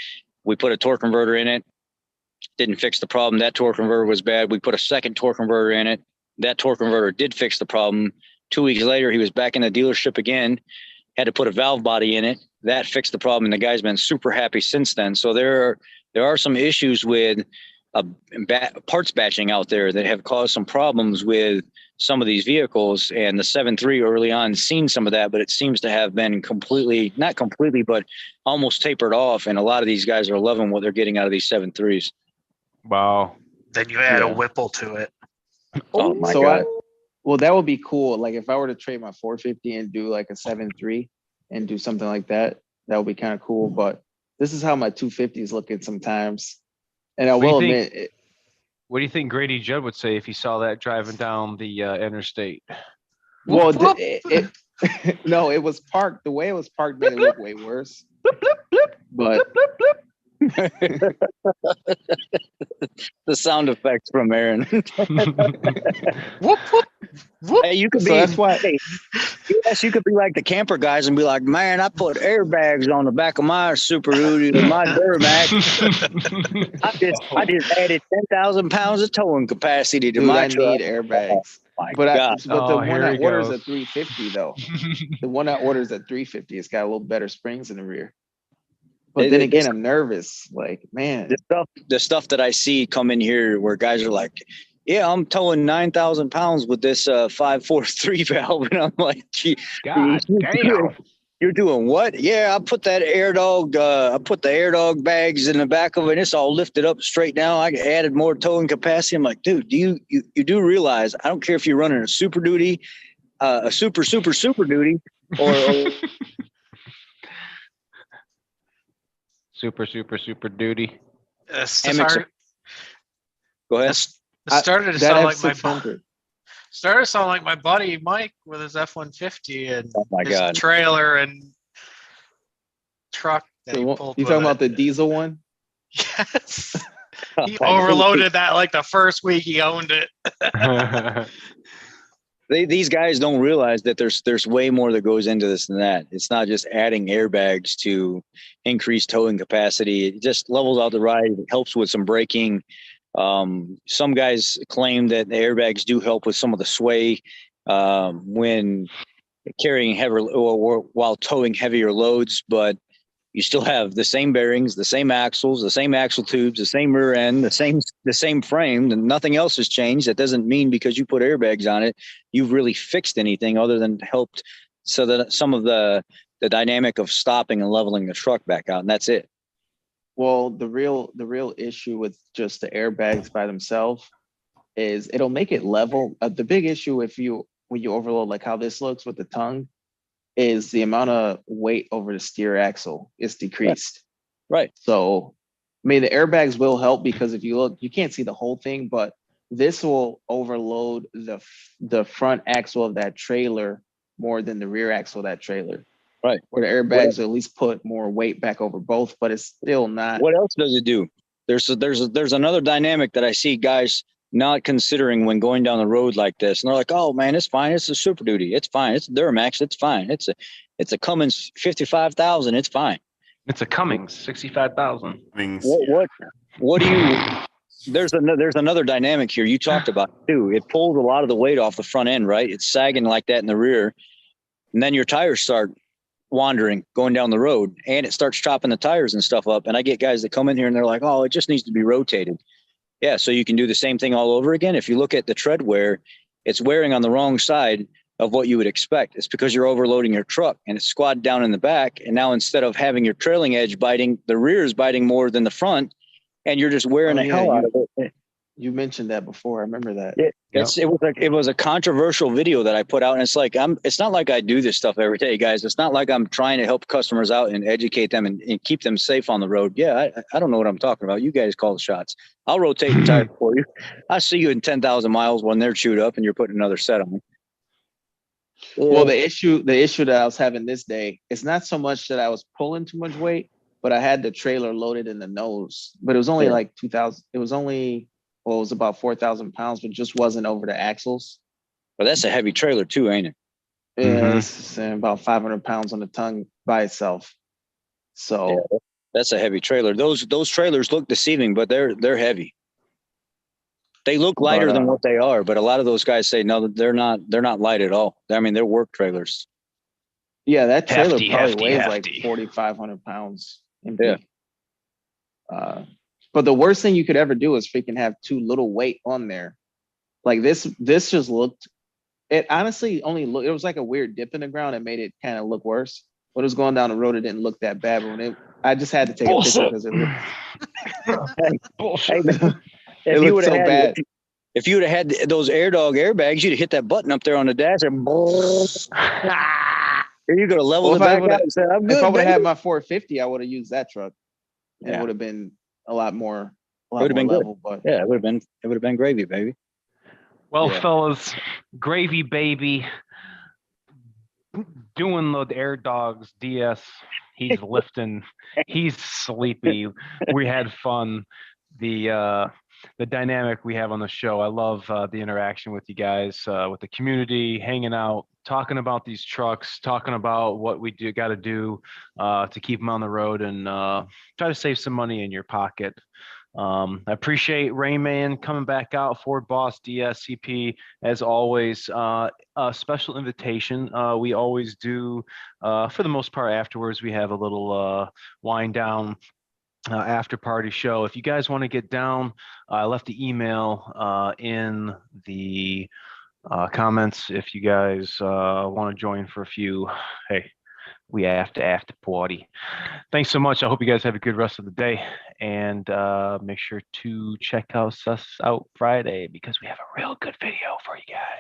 We put a torque converter in it. Didn't fix the problem. That torque converter was bad. We put a second torque converter in it. That torque converter did fix the problem. 2 weeks later, he was back in the dealership again. Had to put a valve body in it. That fixed the problem, and the guy's been super happy since then. So there are some issues with parts batching out there that have caused some problems with some of these vehicles, and the 7.3 early on seen some of that, but it seems to have been not completely, but almost tapered off. And a lot of these guys are loving what they're getting out of these 7.3s. Wow. Then you add Yeah. a Whipple to it. Oh my So God. well, that would be cool. Like if I were to trade my 450 and do like a 7.3 and do something like that, that would be kind of cool. But this is how my 250 is looking sometimes. And I What do you will think? admit, What do you think Grady Judd would say if he saw that driving down the interstate? well, no, it was parked. The way it was parked made it look way worse. But The sound effects from Aaron. Whoop, whoop, whoop. Hey, you could so be. that's why. Hey, yes, you could be like the camper guys and be like, man, I put airbags on the back of my Super Duty and my Duramax. I just added 10,000 pounds of towing capacity to Dude, my I truck. need airbags. Oh my But God. the Oh, one here that he orders goes. at 350 though, the one that orders at 350, it's got a little better springs in the rear. But then again, I'm nervous. Like, man, The stuff that I see come in here where guys are like, yeah, I'm towing 9,000 pounds with this 543 valve. And I'm like, gee, God damn. you're doing what? Yeah, I put that air dog bags in the back of it. And it's all lifted up straight now. I added more towing capacity. I'm like, dude, you do realize I don't care if you're running a Super Duty, a super duty, or Super duty. MX. Go ahead. It started to that sound like F600. started to sound like my buddy Mike with his F-150 and Oh my his God. trailer and truck that he pulled. You talking about the diesel one? Yes. He Oh, overloaded that like the first week he owned it. These guys don't realize that there's way more that goes into this than that. It's not just adding airbags to increase towing capacity. It just levels out the ride. It helps with some braking. Some guys claim that the airbags do help with some of the sway when carrying heavier or while towing heavier loads, but you still have the same bearings, the same axles, the same axle tubes, the same rear end, the same frame, and nothing else has changed. That doesn't mean because you put airbags on it, you've really fixed anything other than helped so that some of the dynamic of stopping and leveling the truck back out, and that's it. Well, the real issue with just the airbags by themselves is it'll make it level. The big issue when you overload like how this looks with the tongue is the amount of weight over the steer axle is decreased. Right. So, I mean, the airbags will help because if you look, you can't see the whole thing, but this will overload the front axle of that trailer more than the rear axle of that trailer. Right. Where the airbags will at least put more weight back over both, but it's still not. What else does it do? There's another dynamic that I see guys not considering when going down the road like this. And they're like, oh man, it's fine. It's a Super Duty. It's fine. It's a Duramax. It's fine. It's a Cummins 55,000. It's fine. It's a Cummins 65,000. What do you, there's another dynamic here you talked about too. It pulls a lot of the weight off the front end, right? It's sagging like that in the rear. And then your tires start wandering going down the road and it starts chopping the tires and stuff up. And I get guys that come in here and they're like, oh, it just needs to be rotated. Yeah, so you can do the same thing all over again. If you look at the tread wear, it's wearing on the wrong side of what you would expect. It's because you're overloading your truck and it's squatted down in the back. And now instead of having your trailing edge biting, the rear is biting more than the front, and you're just wearing the hell out of it. You mentioned that before. I remember that. It was a controversial video that I put out, and it's like it's not like I do this stuff every day, guys. It's not like I'm trying to help customers out and educate them and keep them safe on the road. Yeah, I don't know what I'm talking about. You guys call the shots. I'll rotate the tire for you. I see you in 10,000 miles when they're chewed up and you're putting another set on. Well, the issue that I was having this day is not so much that I was pulling too much weight, but I had the trailer loaded in the nose. But it was only like 2,000. It was only. Well, it was about 4,000 pounds, but just wasn't over the axles. But that's a heavy trailer too, ain't it? Yeah, it's about 500 pounds on the tongue by itself. So that's a heavy trailer. Those trailers look deceiving, but they're heavy. They look lighter than what they are, but a lot of those guys say no, they're not light at all. I mean, they're work trailers. Yeah, that trailer hefty weighs like 4,500 pounds. Yeah. But the worst thing you could ever do is freaking have too little weight on there. Like this just looked It honestly only looked. It was like a weird dip in the ground that made it kind of look worse. When it was going down the road, it didn't look that bad. But when I just had to take a picture because it looked. Hey, man, It if you looked would have so had bad. if you would have had those air dog airbags, you'd have hit that button up there on the dash and you could have leveled Well, it back out and said, "I'm if I good, would have baby." had my 450, I would have used that truck, and it Yeah. would have been a lot more It would have been good. level. But Yeah, it would have been gravy, baby. Well, Yeah. fellas, gravy baby, doing the air dogs DS. He's lifting. He's sleepy. We had fun. The dynamic we have on the show. I love the interaction with you guys, with the community, hanging out, talking about these trucks, talking about what we got to do to keep them on the road and try to save some money in your pocket. I appreciate Rayman coming back out, Ford Boss DSCP, as always. A special invitation. We always do, for the most part, afterwards, we have a little wind down after party show. If you guys want to get down, I left the email in the comments. If you guys want to join for a few, hey, we have to after party. Thanks so much. I hope you guys have a good rest of the day, and make sure to check us out Friday because we have a real good video for you guys.